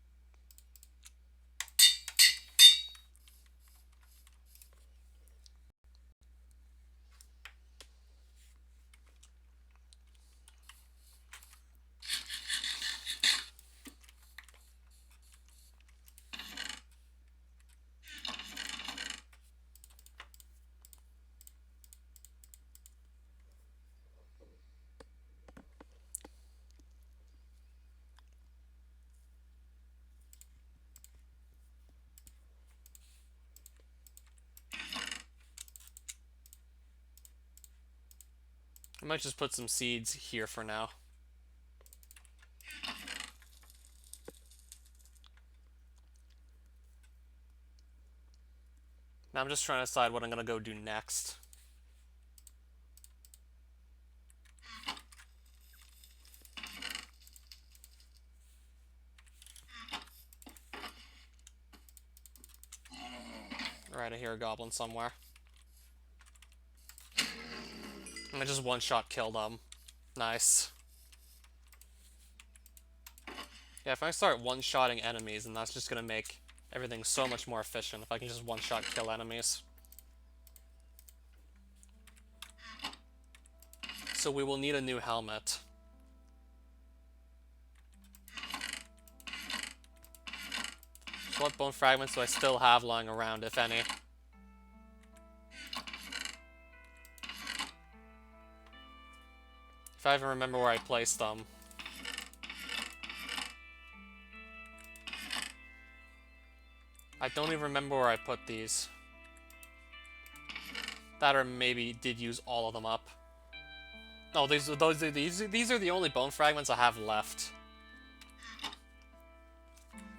I might just put some seeds here for now. Now I'm just trying to decide what I'm going to go do next. Alright, I hear a goblin somewhere. And I just one-shot killed them. Nice. Yeah, if I start one-shotting enemies, then that's just going to make everything so much more efficient if I can just one-shot kill enemies. So we will need a new helmet. So what bone fragments do I still have lying around, if any? If I even remember where I placed them. I don't even remember where I put these. That or maybe did use all of them up. No, these are the only bone fragments I have left.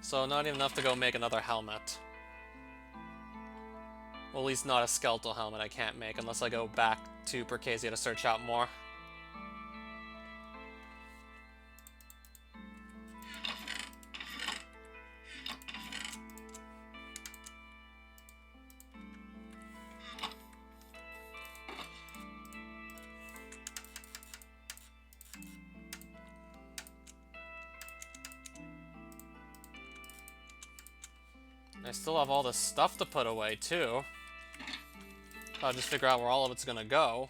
So not even enough to go make another helmet. Well, at least not a skeletal helmet I can't make unless I go back to Percasia to search out more. I still have all this stuff to put away, too. I'll just figure out where all of it's gonna go.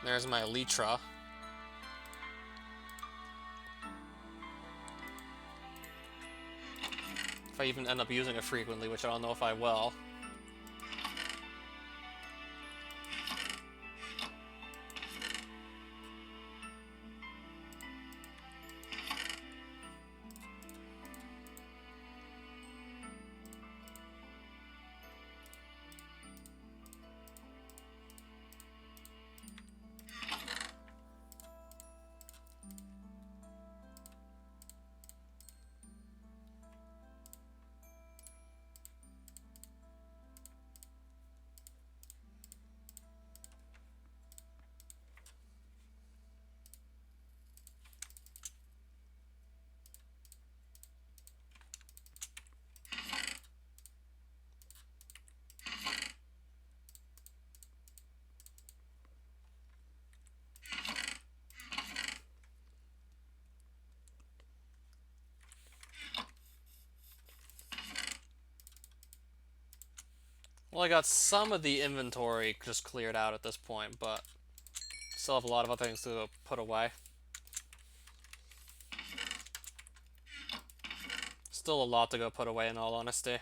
There's my Elytra. If I even end up using it frequently, which I don't know if I will. Well, I got some of the inventory just cleared out at this point, but still have a lot of other things to put away. Still a lot to go put away, in all honesty.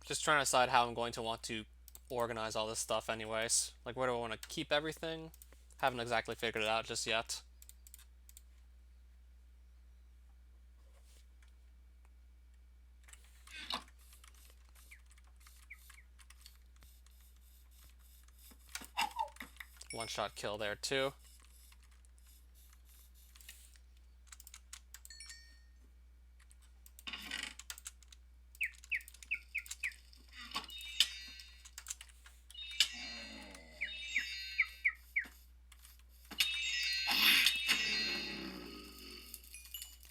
Just trying to decide how I'm going to want to organize all this stuff anyways. Like, where do I want to keep everything? Haven't exactly figured it out just yet. One-shot kill there, too.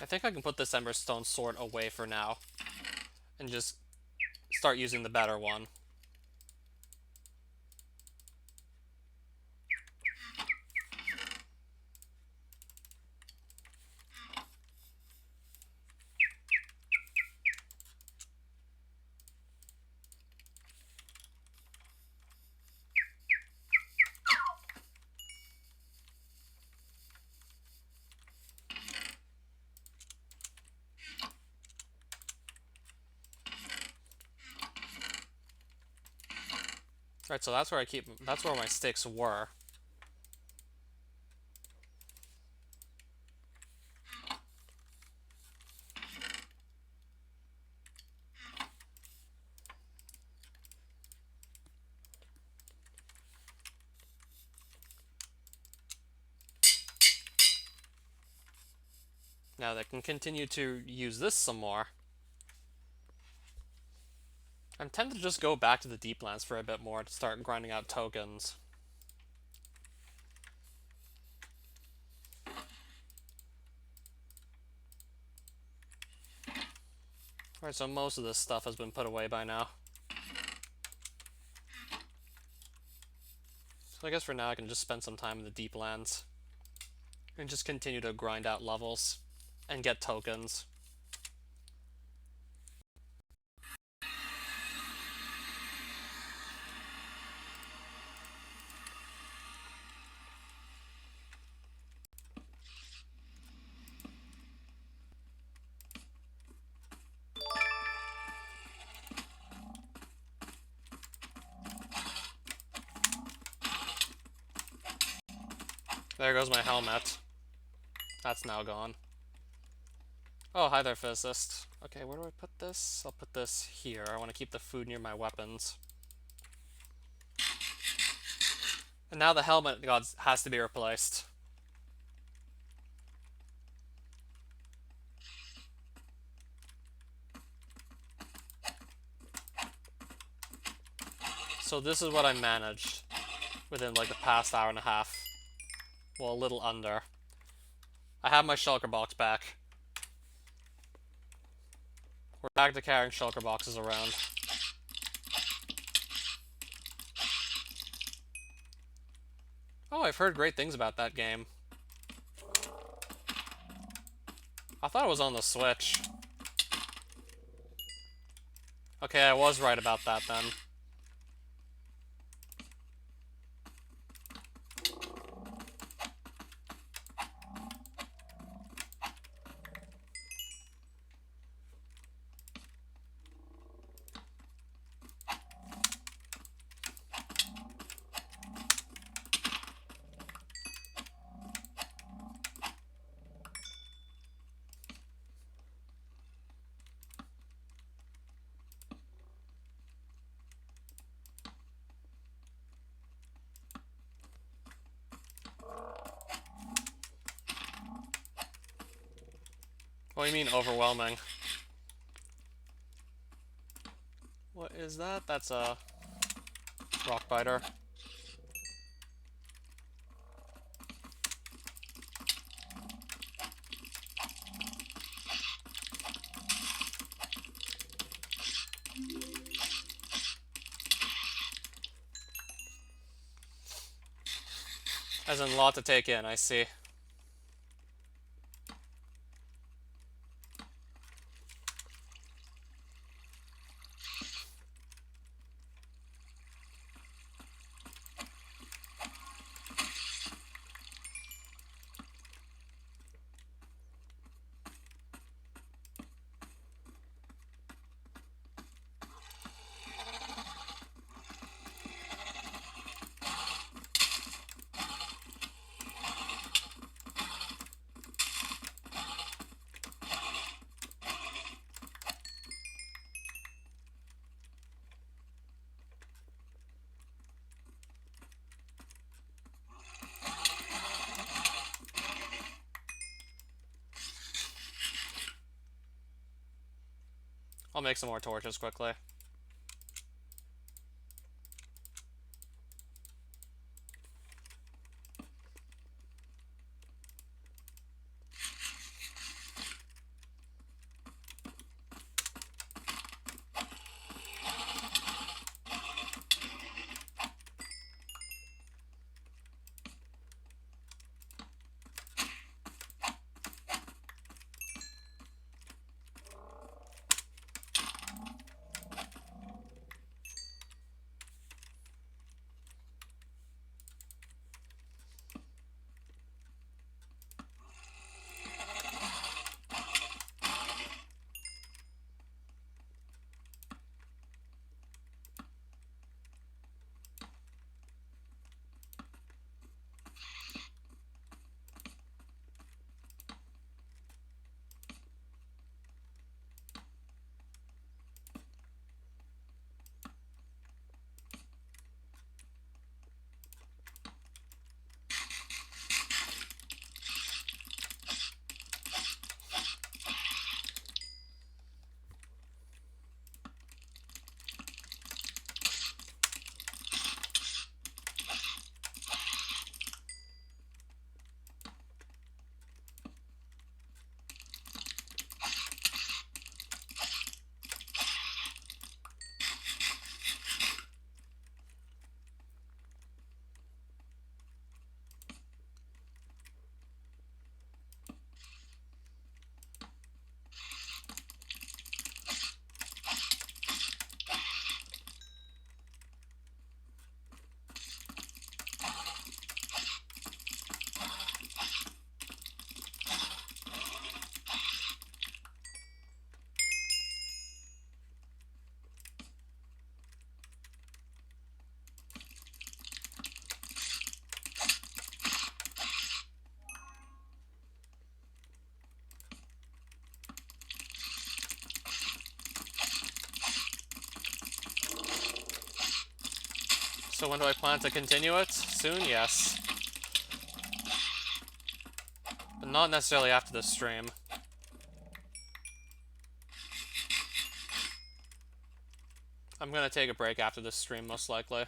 I think I can put this Emberstone sword away for now and just start using the better one. Right, so that's where that's where my sticks were. Now they can continue to use this some more. I'm tempted to just go back to the Deeplands for a bit more to start grinding out tokens. Alright, so most of this stuff has been put away by now. So I guess for now I can just spend some time in the deep lands. And just continue to grind out levels. And get tokens. There goes my helmet. That's now gone. Oh, hi there, physicist. Okay, where do I put this? I'll put this here. I want to keep the food near my weapons. And now the helmet has to be replaced. So this is what I managed within like the past hour and a half. Well, a little under. I have my shulker box back. We're back to carrying shulker boxes around. Oh, I've heard great things about that game. I thought it was on the Switch. Okay, I was right about that then. What do you mean, overwhelming? What is that? That's a rock biter. As in, a lot to take in, I see. I'll make some more torches quickly. So when do I plan to continue it? Soon, yes. But not necessarily after this stream. I'm gonna take a break after this stream, most likely.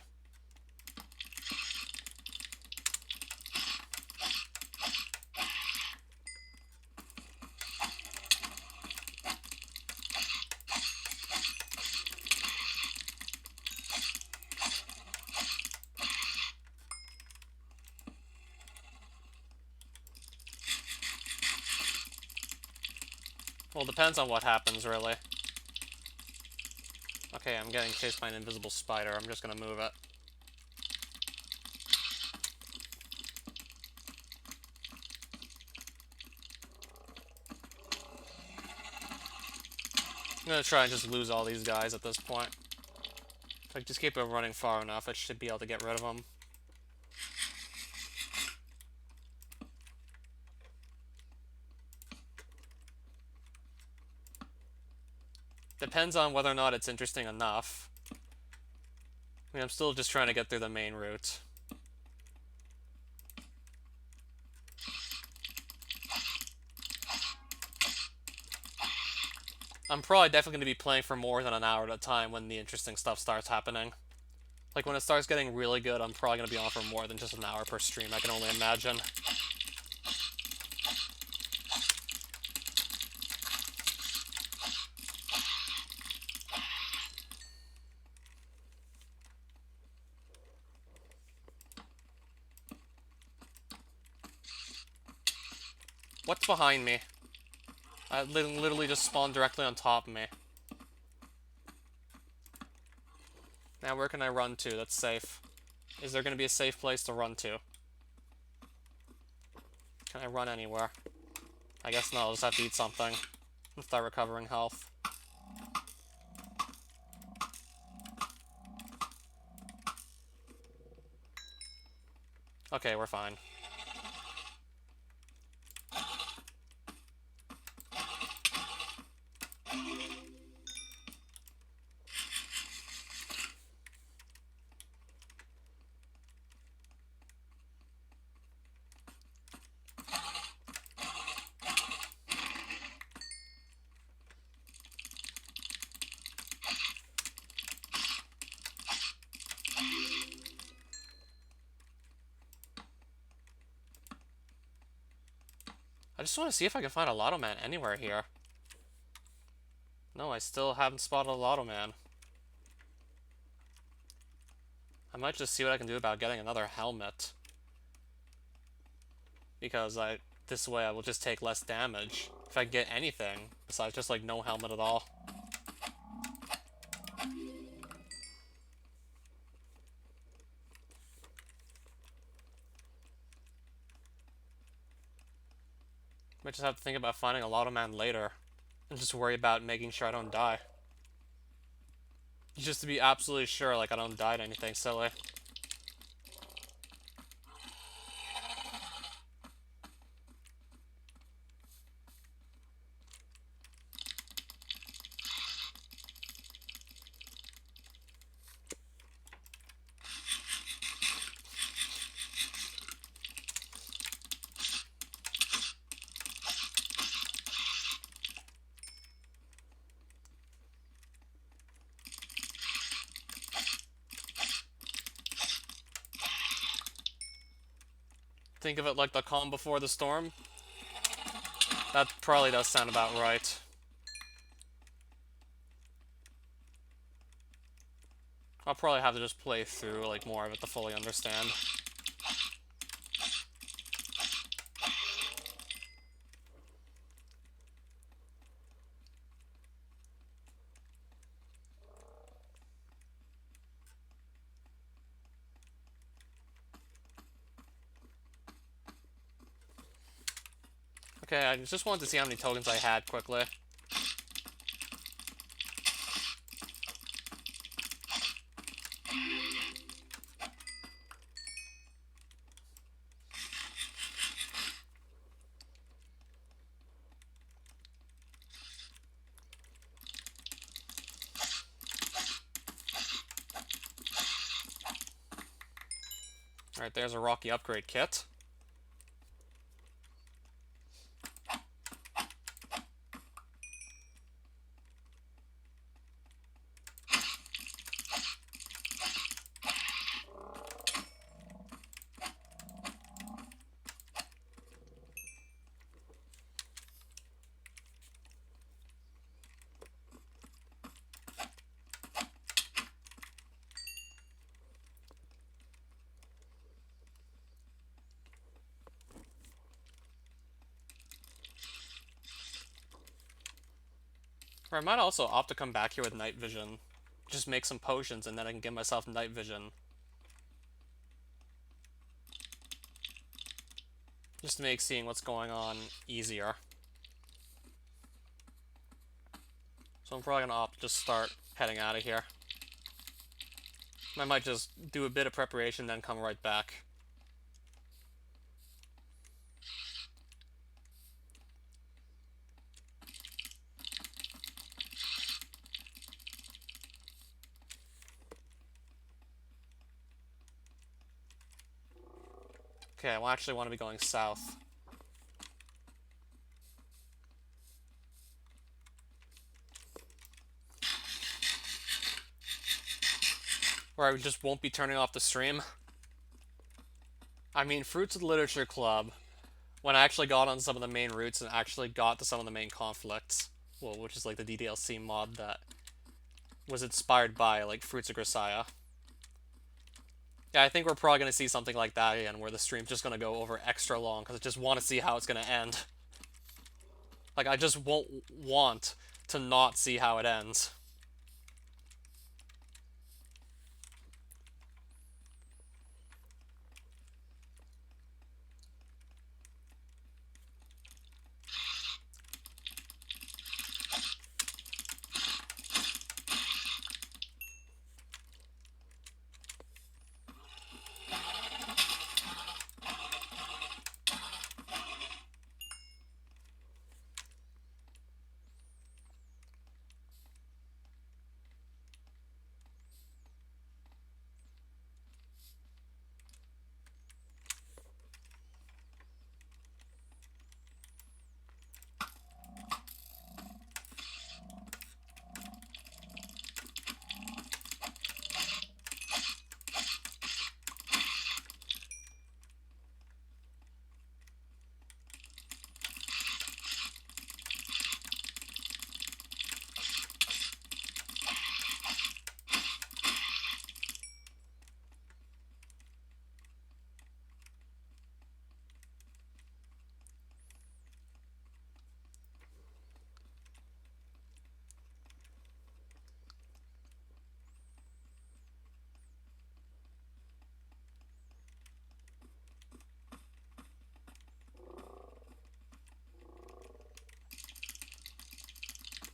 Well, depends on what happens, really. Okay, I'm getting chased by an invisible spider. I'm just gonna move it. I'm gonna try and just lose all these guys at this point. If I just keep it running far enough, I should be able to get rid of them. Depends on whether or not it's interesting enough. I mean, I'm still just trying to get through the main route. I'm probably definitely going to be playing for more than an hour at a time when the interesting stuff starts happening. Like, when it starts getting really good, I'm probably going to be on for more than just an hour per stream, I can only imagine. What's behind me? I literally just spawned directly on top of me. Now where can I run to that's safe? Is there going to be a safe place to run to? Can I run anywhere? I guess no, I'll just have to eat something and start recovering health. Okay, we're fine. I just want to see if I can find a Lotto Man anywhere here. No, I still haven't spotted a Lotto Man. I might just see what I can do about getting another helmet. Because this way I will just take less damage. If I get anything, besides just like no helmet at all. Might just have to think about finding a Lotto Man later. And just worry about making sure I don't die. Just to be absolutely sure, like, I don't die to anything silly. Think of it like the calm before the storm. That probably does sound about right. I'll probably have to just play through like more of it to fully understand. Okay, I just wanted to see how many tokens I had quickly. Alright, there's a Rocky upgrade kit. Or I might also opt to come back here with night vision. Just make some potions and then I can give myself night vision. Just to make seeing what's going on easier. So I'm probably gonna opt to just start heading out of here. I might just do a bit of preparation, then come right back. Okay, I actually want to be going south. Or I just won't be turning off the stream. I mean, Fruits of the Literature Club, when I actually got on some of the main routes and actually got to some of the main conflicts, well, which is like the DDLC mod that was inspired by, like, Fruits of Grisaia. Yeah, I think we're probably going to see something like that again, where the stream's just going to go over extra long, because I just want to see how it's going to end. Like, I just won't want to not see how it ends.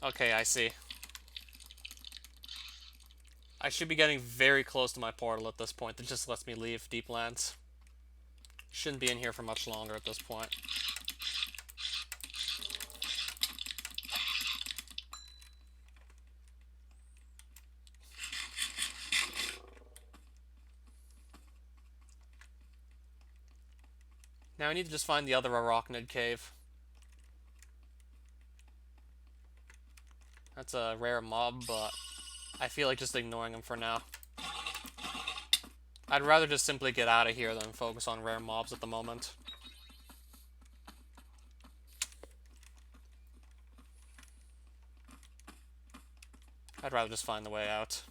Okay, I see. I should be getting very close to my portal at this point. That just lets me leave Deeplands. Shouldn't be in here for much longer at this point. Now I need to just find the other Arachnid cave. That's a rare mob, but I feel like just ignoring him for now. I'd rather just simply get out of here than focus on rare mobs at the moment. I'd rather just find the way out.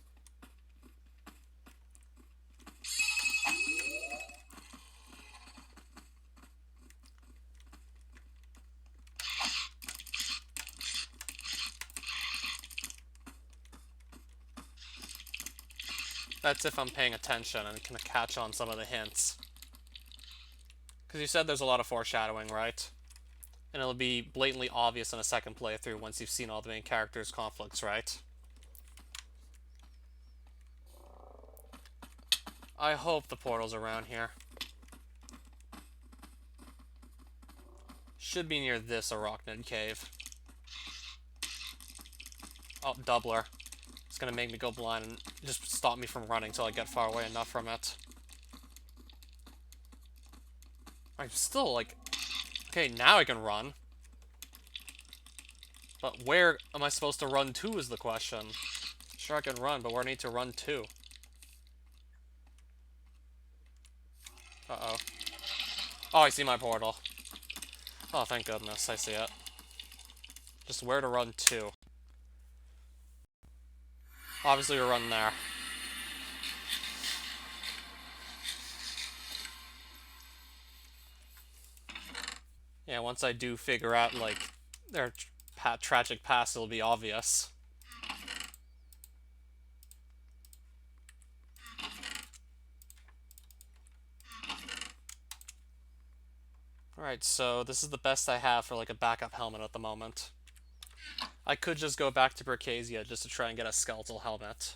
That's if I'm paying attention and can catch on some of the hints. Because you said there's a lot of foreshadowing, right? And it'll be blatantly obvious in a second playthrough once you've seen all the main characters' conflicts, right? I hope the portal's around here. Should be near this Arachnid cave. Oh, doubler. It's gonna make me go blind and just stop me from running till I get far away enough from it. I'm still, like... Okay, now I can run. But where am I supposed to run to is the question. Sure, I can run, but where do I need to run to? Uh-oh. Oh, I see my portal. Oh, thank goodness, I see it. Just where to run to. Obviously, we're running there. Yeah, once I do figure out, like, their tragic past, it'll be obvious. Alright, so this is the best I have for, like, a backup helmet at the moment. I could just go back to Bercasia just to try and get a skeletal helmet.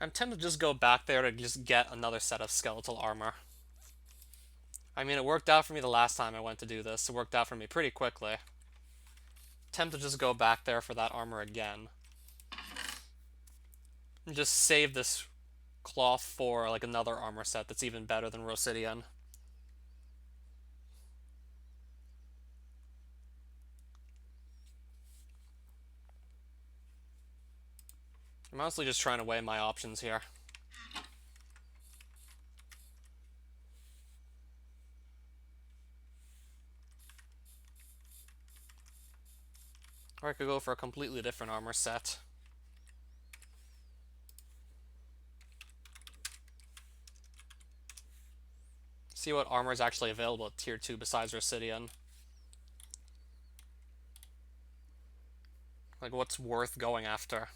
I'm tempted to just go back there to just get another set of skeletal armor. I mean, it worked out for me the last time I went to do this. It worked out for me pretty quickly. Tempted to just go back there for that armor again. And just save this cloth for, like, another armor set that's even better than Rosidian. I'm honestly just trying to weigh my options here. Or I could go for a completely different armor set. See what armor is actually available at tier 2 besides Rosidian. Like, what's worth going after?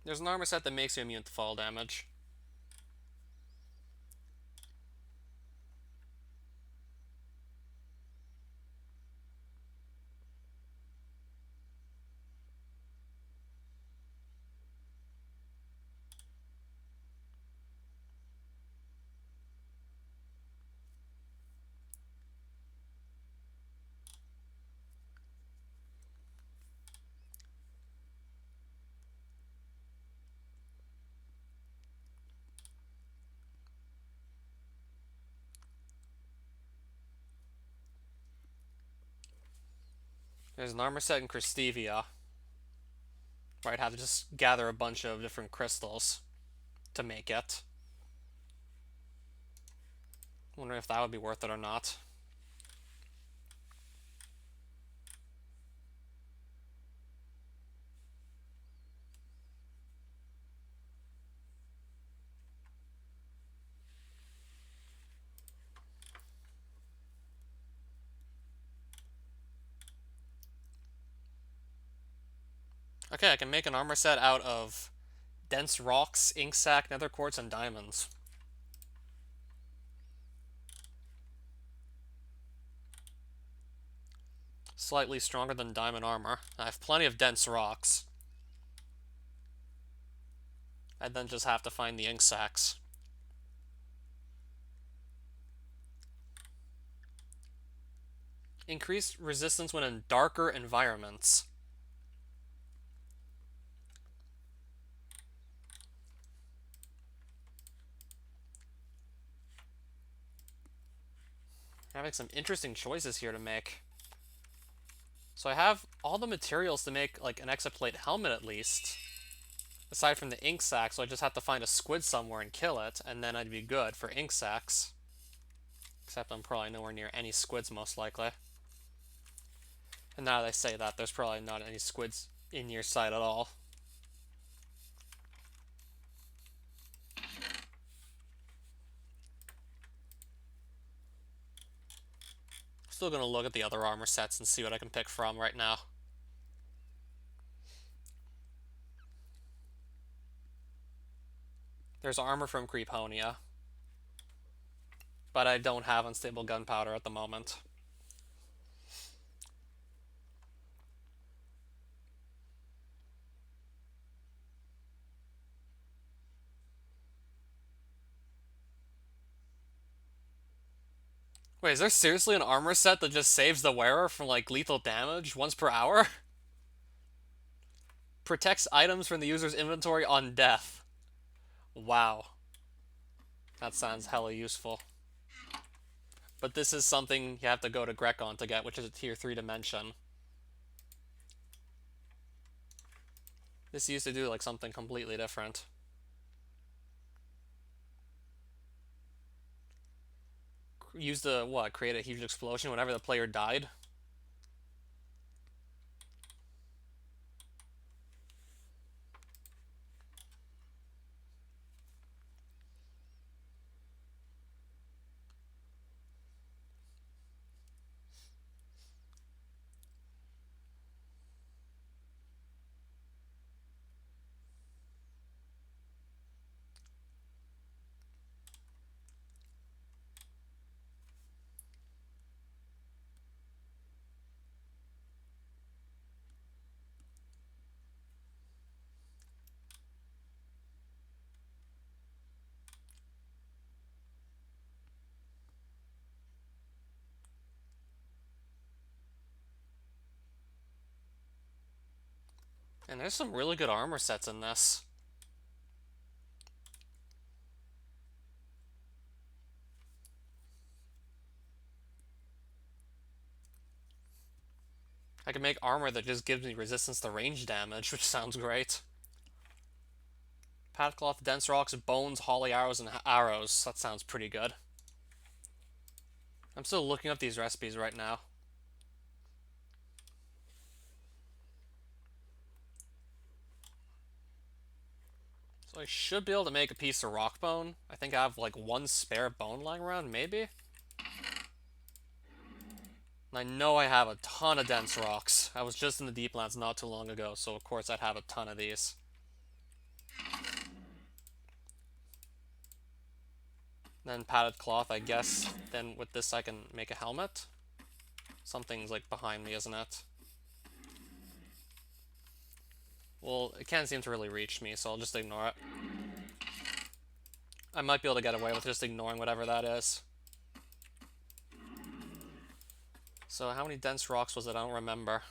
There's an armor set that makes you immune to fall damage. There's an armor set in Christevia, where I'd have to just gather a bunch of different crystals to make it. Wondering if that would be worth it or not. Okay, I can make an armor set out of dense rocks, ink sac, nether quartz, and diamonds. Slightly stronger than diamond armor. I have plenty of dense rocks. I then just have to find the ink sacs. Increased resistance when in darker environments. Having some interesting choices here to make. So I have all the materials to make, like, an exoplate helmet at least. Aside from the ink sac, so I just have to find a squid somewhere and kill it, and then I'd be good for ink sacs. Except I'm probably nowhere near any squids, most likely. And now that I say that, there's probably not any squids in your sight at all. Still gonna look at the other armor sets and see what I can pick from right now. There's armor from Creeponia, but I don't have unstable gunpowder at the moment. Wait, is there seriously an armor set that just saves the wearer from, like, lethal damage once per hour? Protects items from the user's inventory on death. Wow. That sounds hella useful. But this is something you have to go to Grekon to get, which is a tier 3 dimension. This used to do, like, something completely different. Use the, what, create a huge explosion whenever the player died? And there's some really good armor sets in this. I can make armor that just gives me resistance to range damage, which sounds great. Padded cloth, dense rocks, bones, holly arrows, and arrows. That sounds pretty good. I'm still looking up these recipes right now. So I should be able to make a piece of rock bone. I think I have like one spare bone lying around, maybe? And I know I have a ton of dense rocks. I was just in the Deeplands not too long ago, so of course I'd have a ton of these. Then padded cloth, I guess. Then with this I can make a helmet. Something's like behind me, isn't it? Well, it can't seem to really reach me, so I'll just ignore it. I might be able to get away with just ignoring whatever that is. So how many dense rocks was it? I don't remember.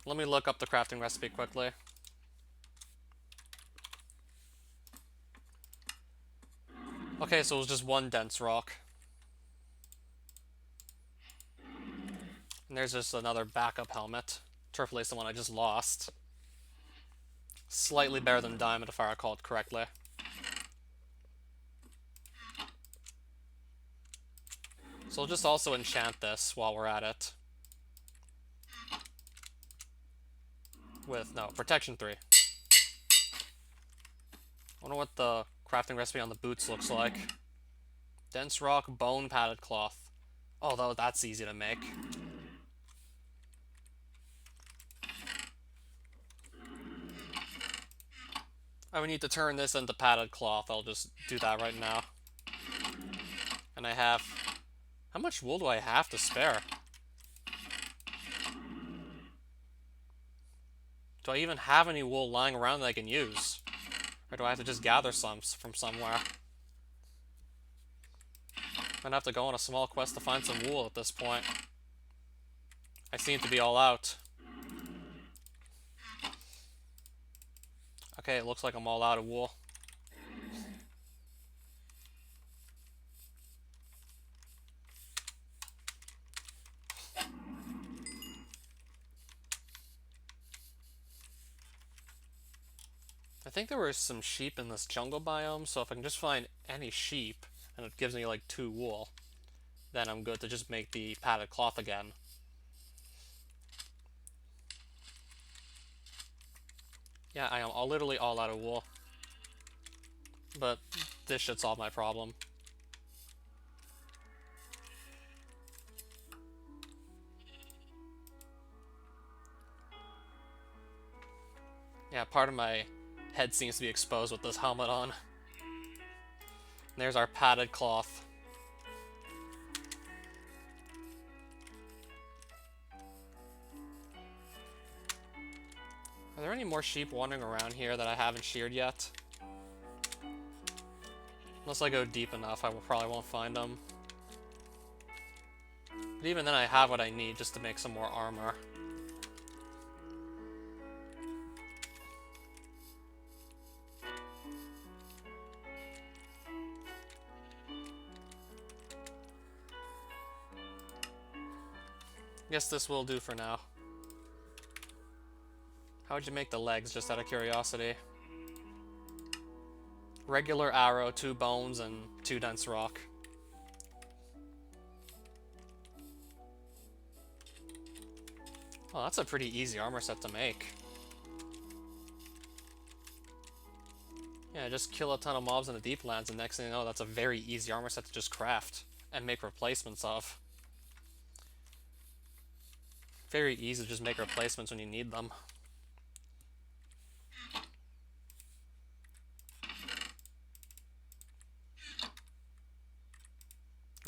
Let me look up the crafting recipe quickly. Okay, so it was just one dense rock. And there's just another backup helmet. Turf lace, the one I just lost. Slightly better than diamond, if I recall it correctly. So we'll just also enchant this while we're at it. With, no, protection 3. I wonder what the crafting recipe on the boots looks like. Dense rock, bone, padded cloth. Although that's easy to make. I would need to turn this into padded cloth. I'll just do that right now. And I have... How much wool do I have to spare? Do I even have any wool lying around that I can use? Or do I have to just gather some from somewhere? I'm gonna have to go on a small quest to find some wool at this point. I seem to be all out. Okay, it looks like I'm all out of wool. I think there were some sheep in this jungle biome, so if I can just find any sheep, and it gives me like 2 wool, then I'm good to just make the padded cloth again. Yeah, I am literally all out of wool. But this should solve my problem. Yeah, part of my head seems to be exposed with this helmet on. And there's our padded cloth. Are there any more sheep wandering around here that I haven't sheared yet? Unless I go deep enough, probably won't find them. But even then I have what I need just to make some more armor. Guess this will do for now. How would you make the legs, just out of curiosity? Regular arrow, 2 bones, and 2 dense rock. Oh, that's a pretty easy armor set to make. Yeah, just kill a ton of mobs in the deep lands, and next thing you know, that's a very easy armor set to just craft and make replacements of. Very easy to just make replacements when you need them.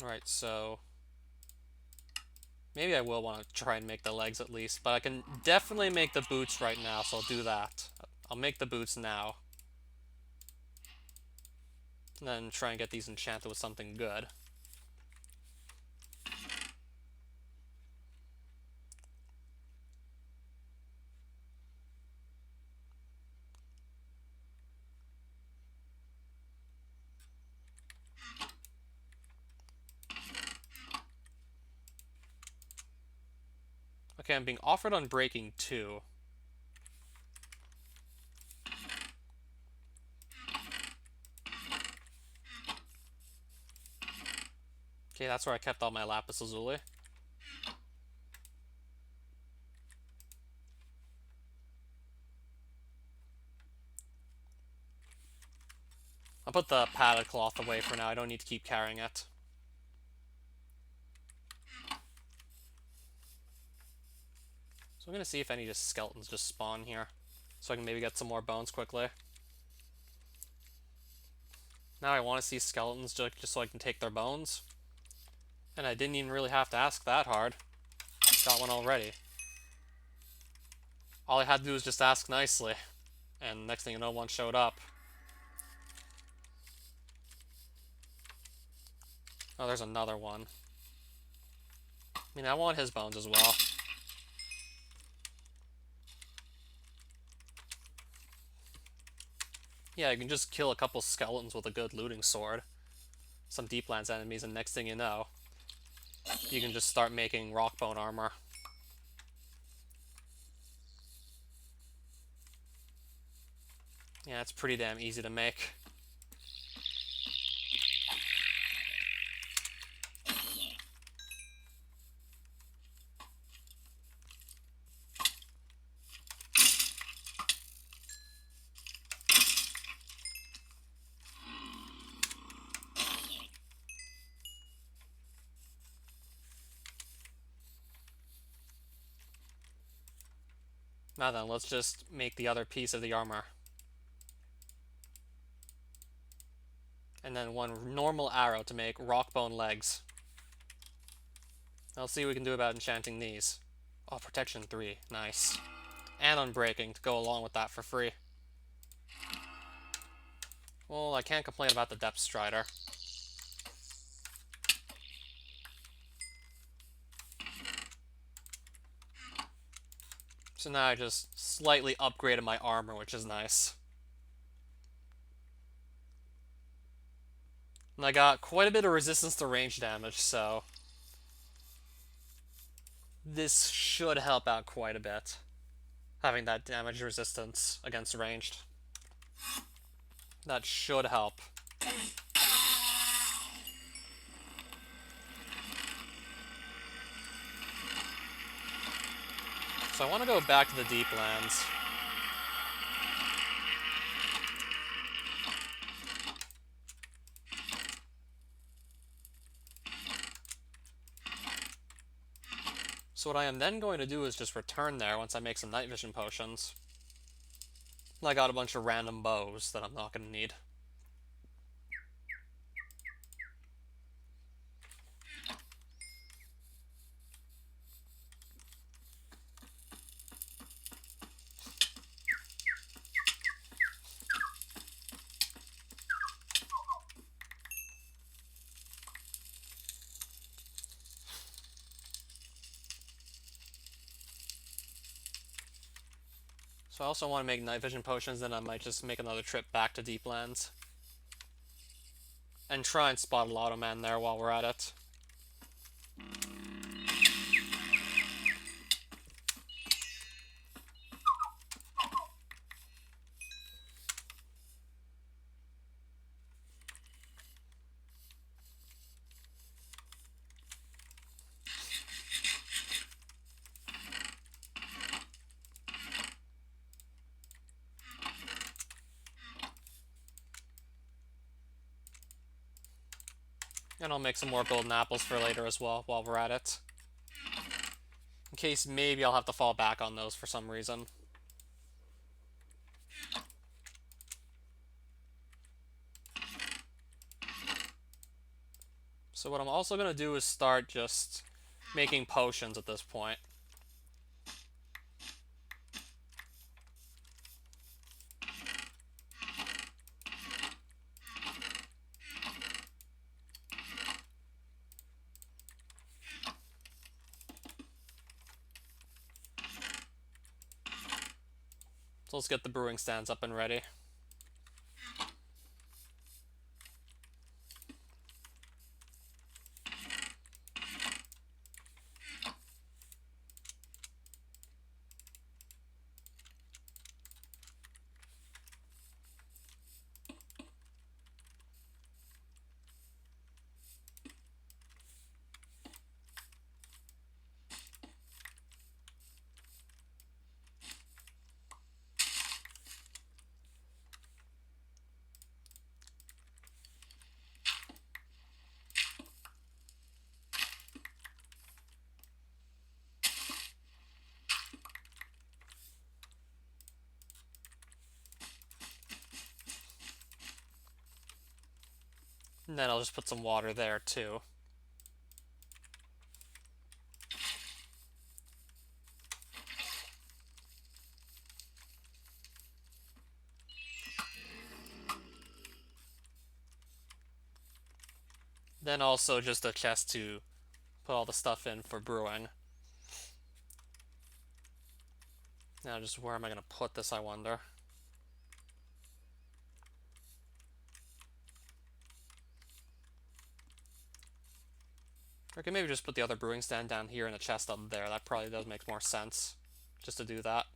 Alright, so maybe I will want to try and make the legs at least, but I can definitely make the boots right now, so I'll do that. I'll make the boots now. And then try and get these enchanted with something good. Okay, I'm being offered Unbreaking 2. Okay, that's where I kept all my lapis lazuli. I'll put the padded cloth away for now. I don't need to keep carrying it. So I'm gonna see if any just skeletons just spawn here, so I can maybe get some more bones quickly. Now I want to see skeletons just so I can take their bones. And I didn't even really have to ask that hard. Got one already. All I had to do was just ask nicely. And next thing you know, one showed up. Oh, there's another one. I mean, I want his bones as well. Yeah, you can just kill a couple skeletons with a good looting sword. Some Deeplands enemies, and next thing you know, you can just start making rock bone armor. Yeah, it's pretty damn easy to make. Now then, let's just make the other piece of the armor. And then one normal arrow to make rock bone legs. I'll see what we can do about enchanting these. Oh, protection 3. Nice. And unbreaking to go along with that for free. Well, I can't complain about the Depth Strider. So now I just slightly upgraded my armor, which is nice. And I got quite a bit of resistance to range damage, so this should help out quite a bit, having that damage resistance against ranged. That should help. So I want to go back to the Deeplands. So what I am then going to do is just return there once I make some night vision potions. And I got a bunch of random bows that I'm not going to need. So I also want to make night vision potions, then I might just make another trip back to Deeplands. And try and spot a Lotto Man there while we're at it. And I'll make some more golden apples for later as well while we're at it. In case maybe I'll have to fall back on those for some reason. So what I'm also going to do is start just making potions at this point. So let's get the brewing stands up and ready. And then I'll just put some water there too. Then also just a chest to put all the stuff in for brewing. Now just where am I going to put this, I wonder? I can maybe just put the other brewing stand down here and a chest up there. That probably does make more sense, just to do that.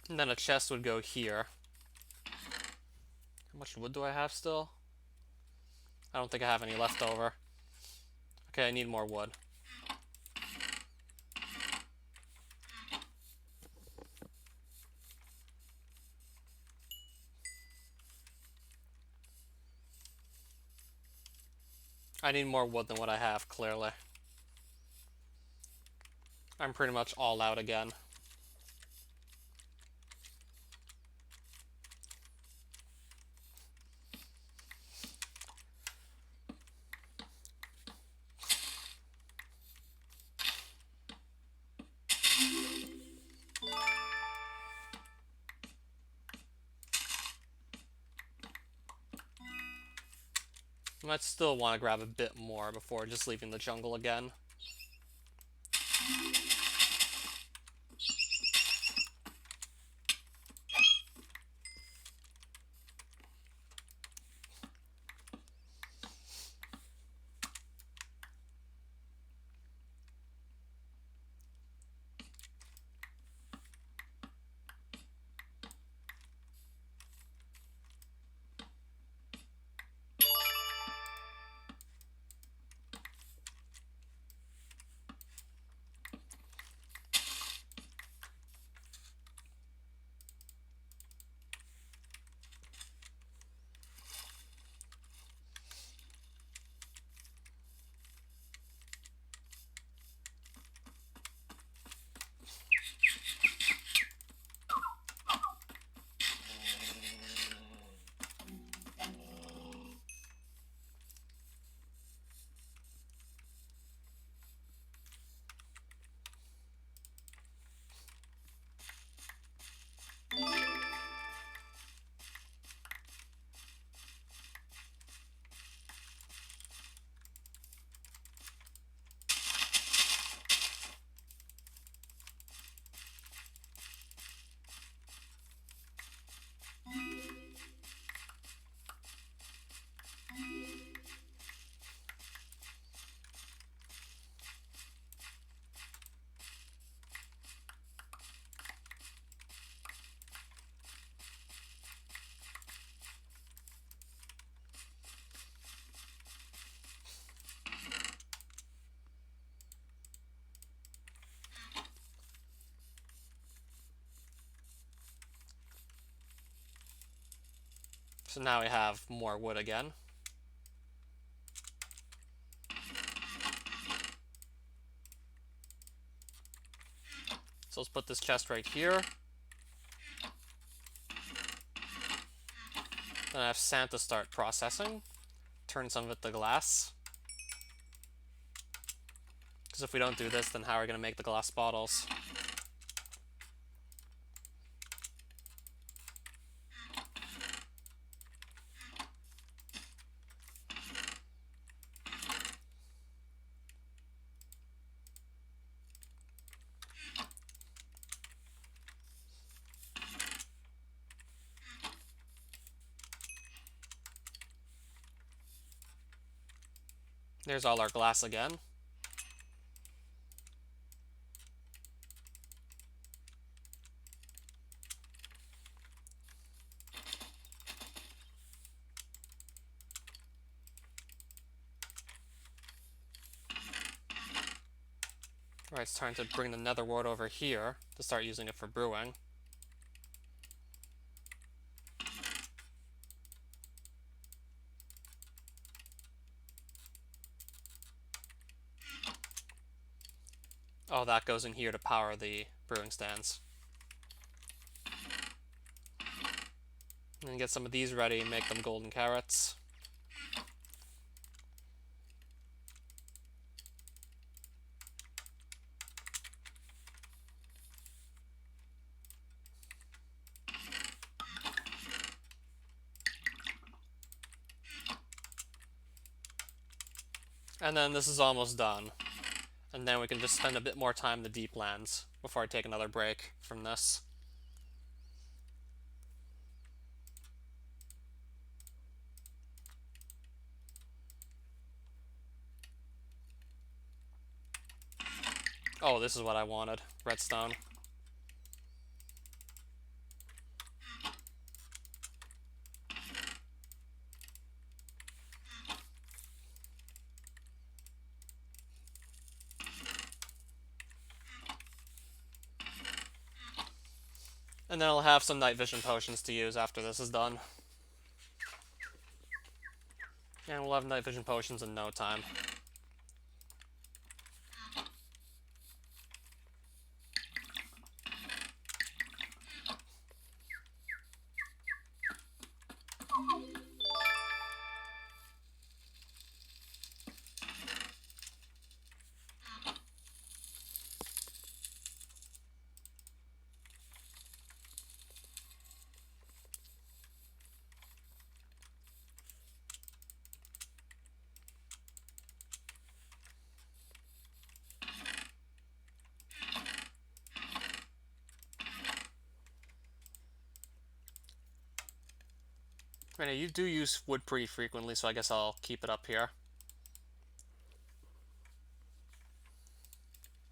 And then a chest would go here. How much wood do I have still? I don't think I have any left over. Okay, I need more wood. I need more wood than what I have, clearly. I'm pretty much all out again. I might still want to grab a bit more before just leaving the jungle again. So now we have more wood again. So let's put this chest right here. Then I have Santa start processing. Turn some of it to glass. Because if we don't do this, then how are we going to make the glass bottles? There's all our glass again. Right, it's time to bring the nether wart over here to start using it for brewing. Oh, that goes in here to power the brewing stands. And then get some of these ready and make them golden carrots. And then this is almost done. And then we can just spend a bit more time in the deep lands before I take another break from this. Oh, this is what I wanted. Redstone. And then I'll have some night vision potions to use after this is done. And we'll have night vision potions in no time. Right, you do use wood pretty frequently, so I guess I'll keep it up here.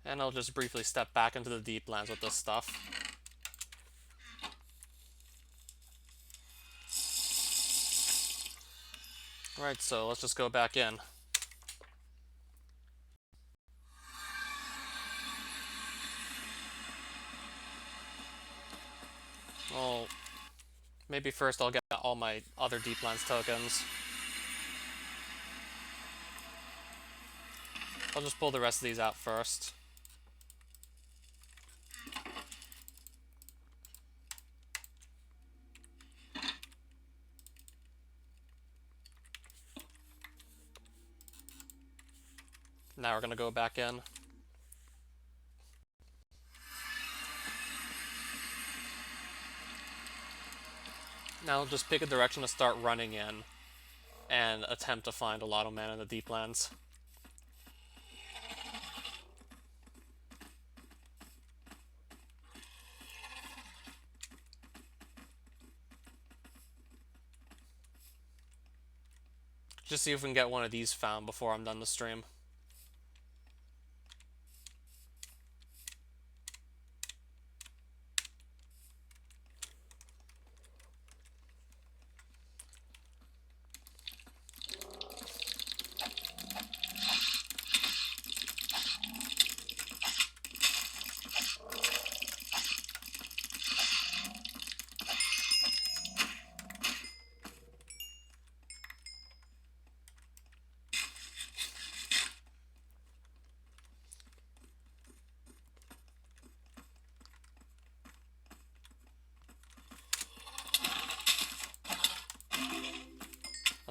And I'll just briefly step back into the deep lands with this stuff. Right, so let's just go back in. Well, maybe first I'll get all my other Deeplands tokens. I'll just pull the rest of these out first. Now we're gonna go back in. Now I'll just pick a direction to start running in and attempt to find a Lotto Man in the Deeplands. Just see if we can get one of these found before I'm done the stream.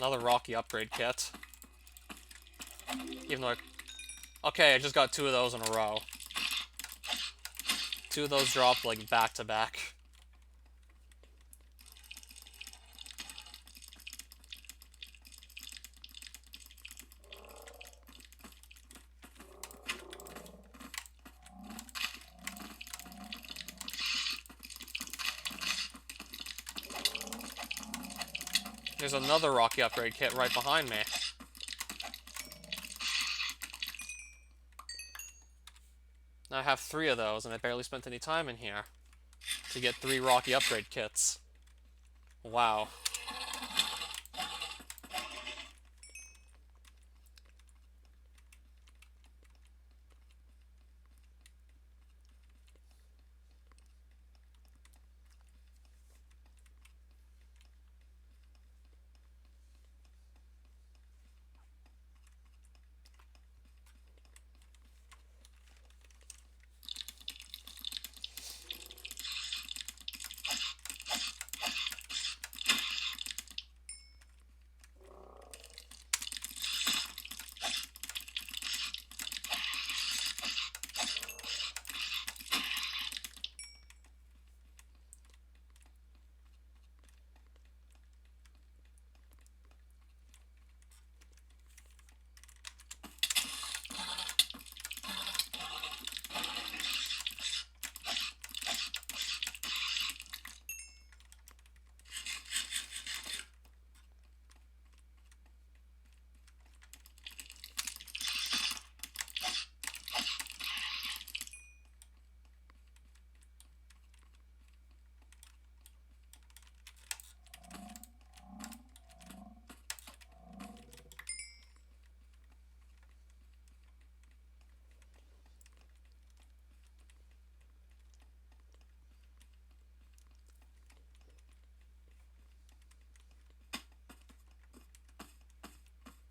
Another Rocky upgrade kit. Even though okay, I just got 2 of those in a row. 2 of those dropped, like, back to back. There's another Rocky upgrade kit right behind me. Now I have 3 of those, and I barely spent any time in here to get 3 Rocky upgrade kits. Wow.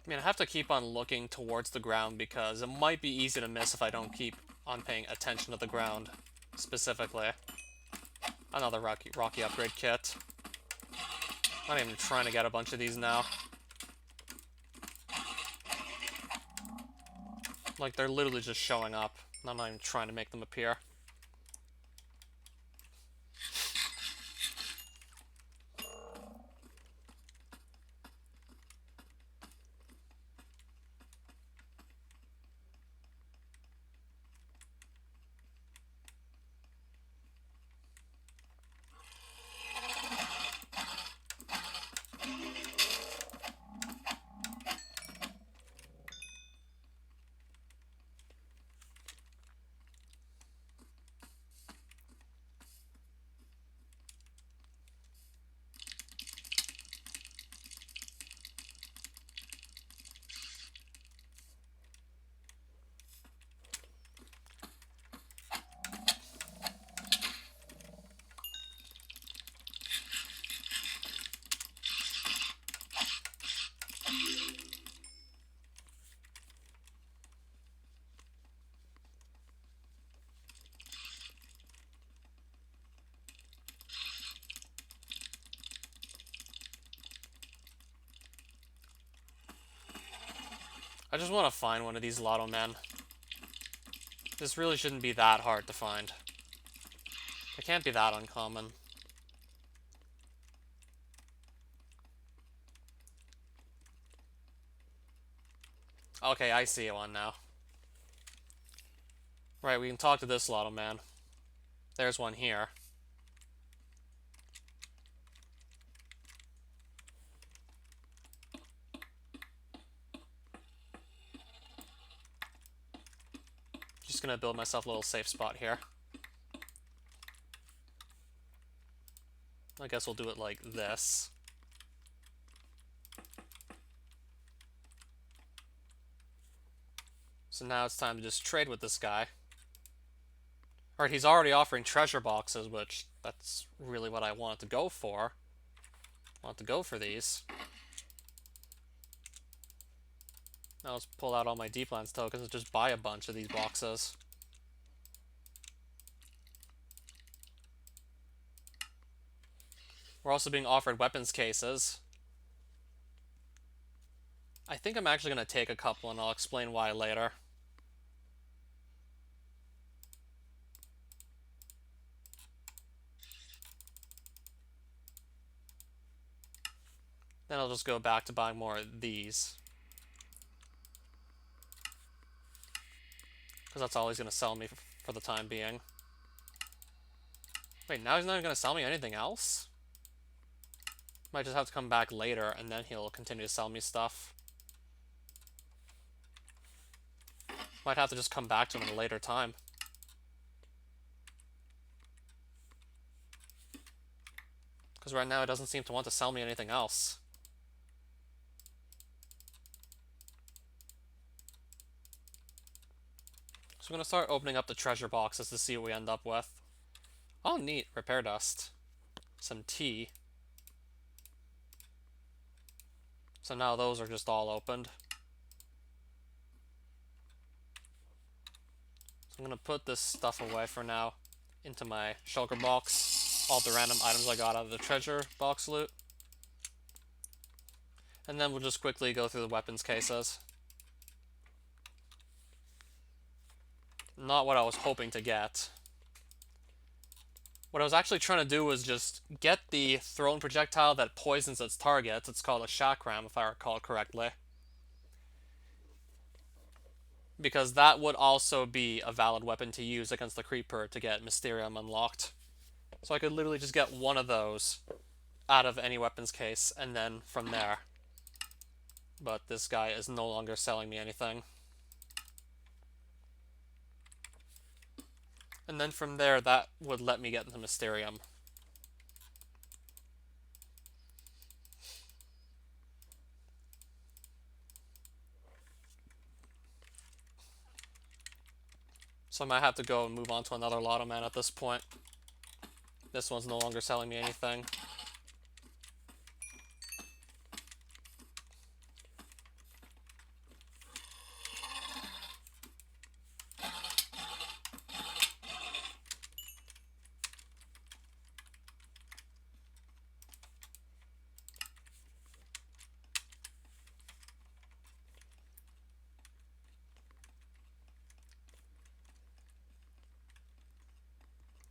I mean, I have to keep on looking towards the ground because it might be easy to miss if I don't keep on paying attention to the ground, specifically. Another Rocky upgrade kit. I'm not even trying to get a bunch of these now. Like, they're literally just showing up. I'm not even trying to make them appear. I just want to find one of these lotto men. This really shouldn't be that hard to find. It can't be that uncommon. Okay, I see one now. Right, we can talk to this lotto man. There's one here. Just gonna build myself a little safe spot here. I guess we'll do it like this. So now it's time to just trade with this guy. Alright, he's already offering treasure boxes, which that's really what I wanted to go for. I want to go for these. Now let's pull out all my Deep Lands tokens and just buy a bunch of these boxes. We're also being offered weapons cases. I think I'm actually going to take a couple, and I'll explain why later. Then I'll just go back to buying more of these. Because that's all he's going to sell me for the time being. Wait, now he's not even going to sell me anything else? Might just have to come back later, and then he'll continue to sell me stuff. Might have to just come back to him at a later time. Because right now he doesn't seem to want to sell me anything else. So I'm going to start opening up the treasure boxes to see what we end up with. Oh, neat. Repair dust. Some tea. So now those are just all opened. So I'm going to put this stuff away for now into my shulker box. All the random items I got out of the treasure box loot. And then we'll just quickly go through the weapons cases. Not what I was hoping to get. What I was actually trying to do was just get the thrown projectile that poisons its targets. It's called a chakram, if I recall correctly. Because that would also be a valid weapon to use against the creeper to get Mysterium unlocked. So I could literally just get one of those out of any weapons case, and then from there. But this guy is no longer selling me anything. And then from there, that would let me get the Mysterium. So I might have to go and move on to another Lotto Man at this point. This one's no longer selling me anything.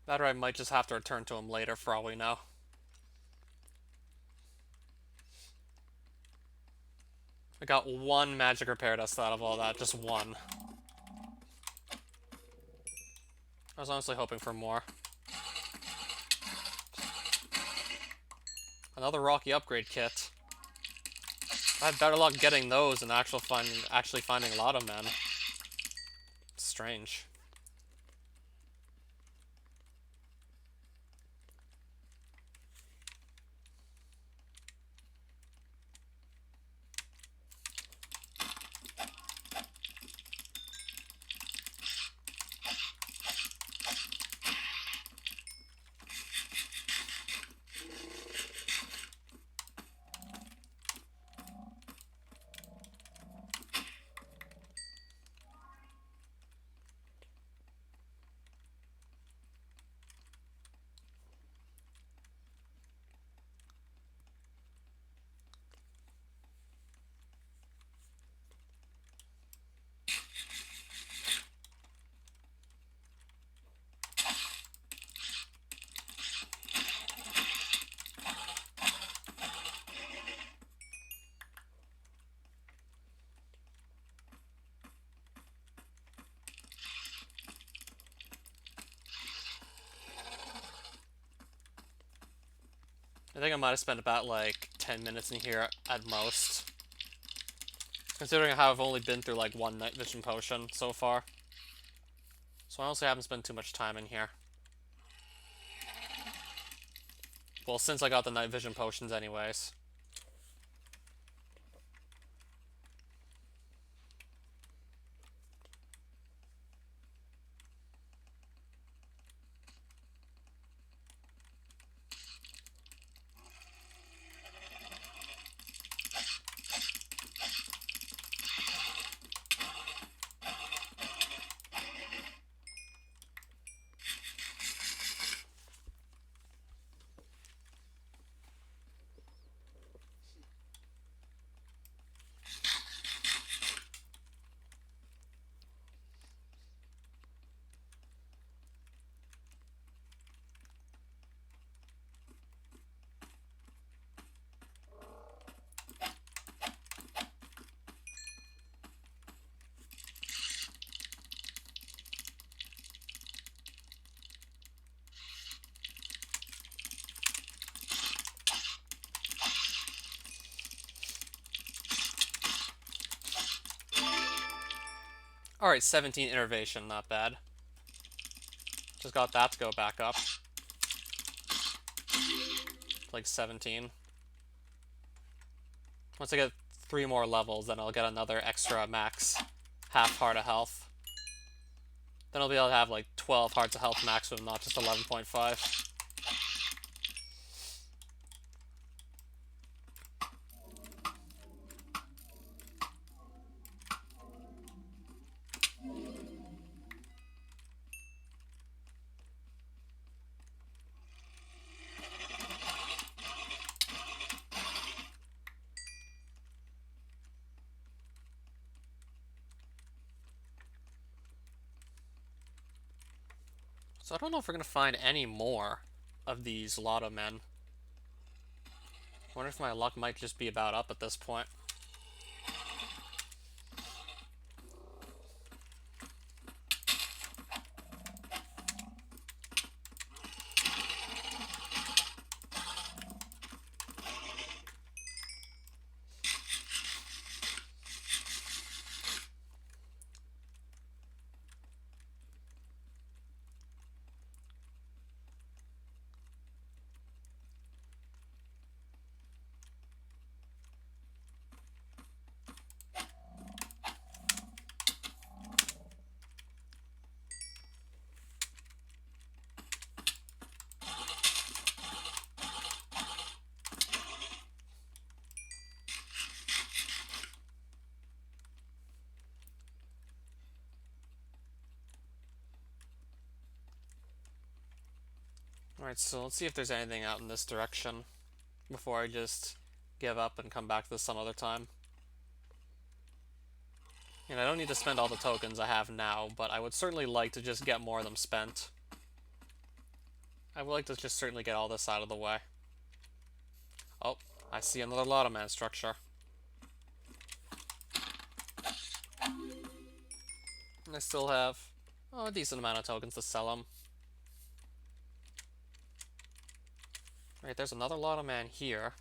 That or I might just have to return to him later for all we know. I got one magic repair dust out of all that, just one. I was honestly hoping for more. Another Rocky upgrade kit. I had better luck getting those than actually finding Lotto Men. It's strange. I think I might have spent about like 10 minutes in here at most. Considering how I've only been through like one night vision potion so far. So I honestly haven't spent too much time in here. Well, since I got the night vision potions anyways. Alright, 17 innervation, not bad. Just got that to go back up. Like 17. Once I get 3 more levels, then I'll get another extra max half heart of health. Then I'll be able to have like 12 hearts of health maximum, not just 11.5. So I don't know if we're going to find any more of these lotto men. I wonder if my luck might just be about up at this point. Alright, so let's see if there's anything out in this direction before I just give up and come back to this some other time. And I don't need to spend all the tokens I have now, but I would certainly like to just get more of them spent. I would like to just certainly get all this out of the way. Oh, I see another lotto man structure. And I still have, a decent amount of tokens to sell them. Right, there's another lotto man here.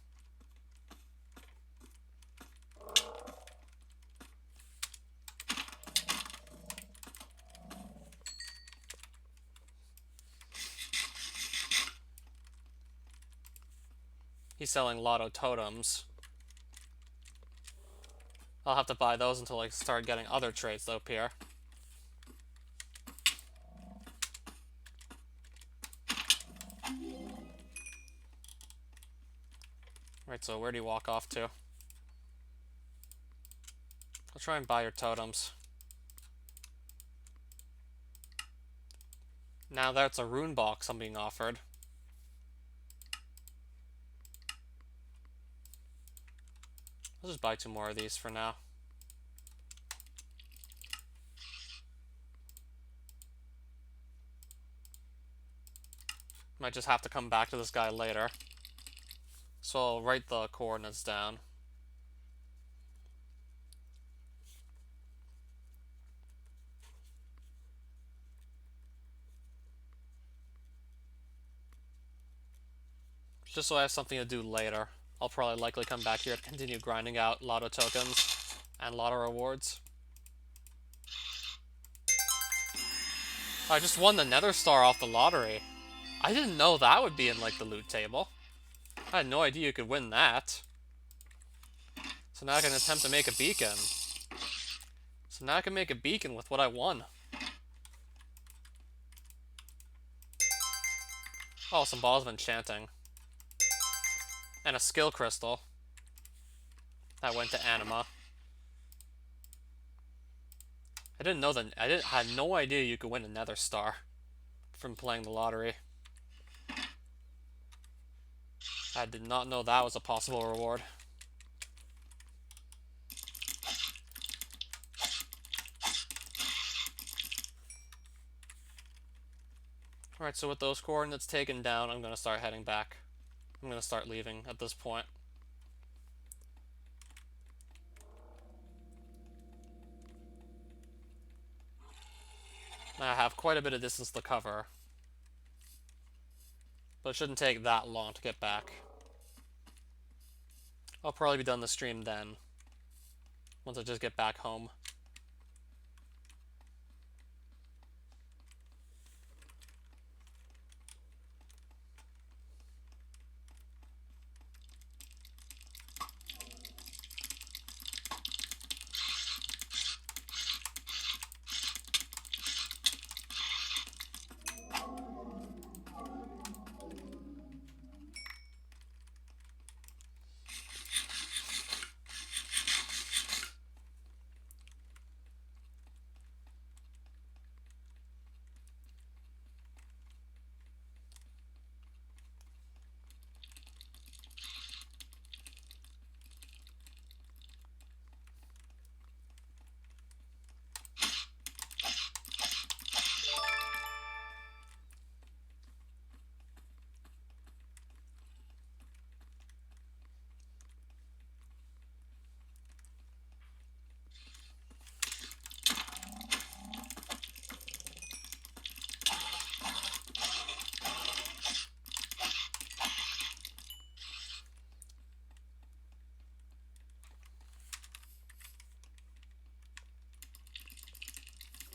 He's selling lotto totems. I'll have to buy those until I start getting other trades that appear. Right, so where do you walk off to? I'll try and buy your totems. Now that's a rune box I'm being offered. I'll just buy 2 more of these for now. Might just have to come back to this guy later. So I'll write the coordinates down. Just so I have something to do later. I'll probably likely come back here to continue grinding out lotto tokens and lotto rewards. I just won the Nether Star off the lottery. I didn't know that would be in, like, the loot table. I had no idea you could win that. So now I can attempt to make a beacon. So now I can make a beacon with what I won. Oh, some balls of enchanting. And a skill crystal. That went to Anima. I didn't know that. I had no idea you could win a Nether Star from playing the lottery. I did not know that was a possible reward. Alright, so with those coordinates taken down, I'm going to start heading back. I'm going to start leaving at this point. I have quite a bit of distance to cover. But it shouldn't take that long to get back. I'll probably be done the stream then. Once I just get back home.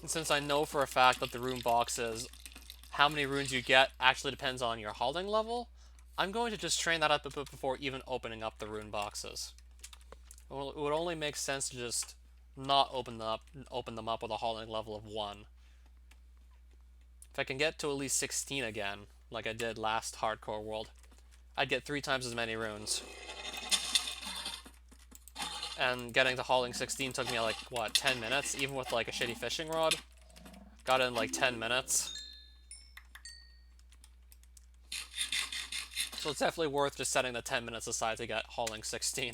And since I know for a fact that the rune boxes, how many runes you get actually depends on your halting level, I'm going to just train that up a bit before even opening up the rune boxes. It would only make sense to just not open them up with a halting level of 1. If I can get to at least 16 again, like I did last hardcore world, I'd get 3 times as many runes. And getting to hauling 16 took me like, what, 10 minutes? Even with like a shitty fishing rod? Got it in like 10 minutes. So it's definitely worth just setting the 10 minutes aside to get hauling 16.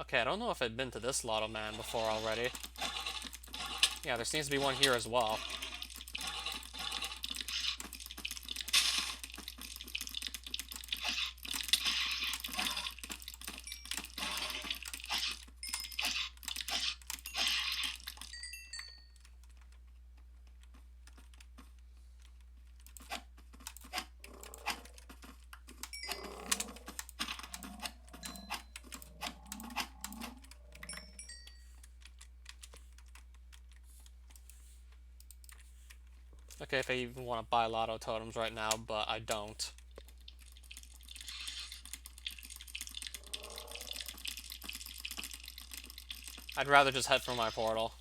Okay, I don't know if I've been to this Lotto Man before already. Yeah, there seems to be one here as well. Okay, if I even want to buy Lotto totems right now, but I don't. I'd rather just head for my portal.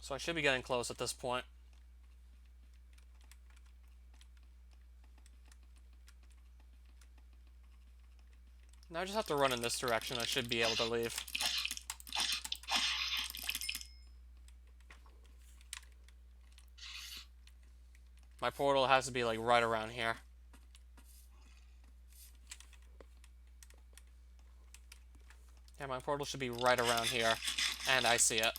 So I should be getting close at this point. Now I just have to run in this direction. I should be able to leave. My portal has to be like right around here. Yeah, my portal should be right around here. And I see it.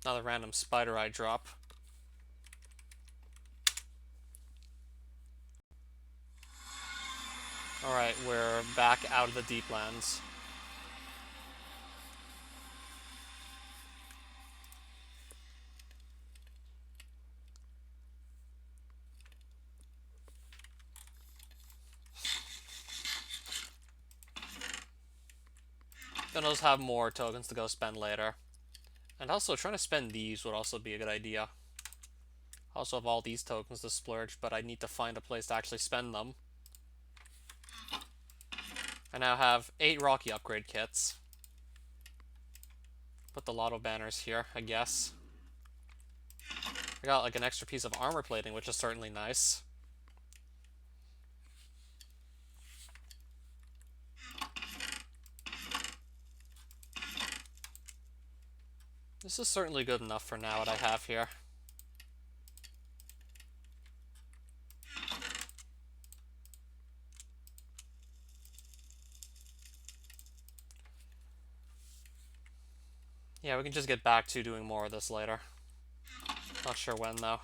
Another random spider eye drop. Alright, we're back out of the Deeplands. Then I'll just have more tokens to go spend later. And also, trying to spend these would also be a good idea. I also have all these tokens to splurge, but I need to find a place to actually spend them. I now have 8 Rocky upgrade kits. Put the Lotto banners here, I guess. I got like an extra piece of armor plating, which is certainly nice. This is certainly good enough for now, what I have here. Yeah, we can just get back to doing more of this later. Not sure when, though.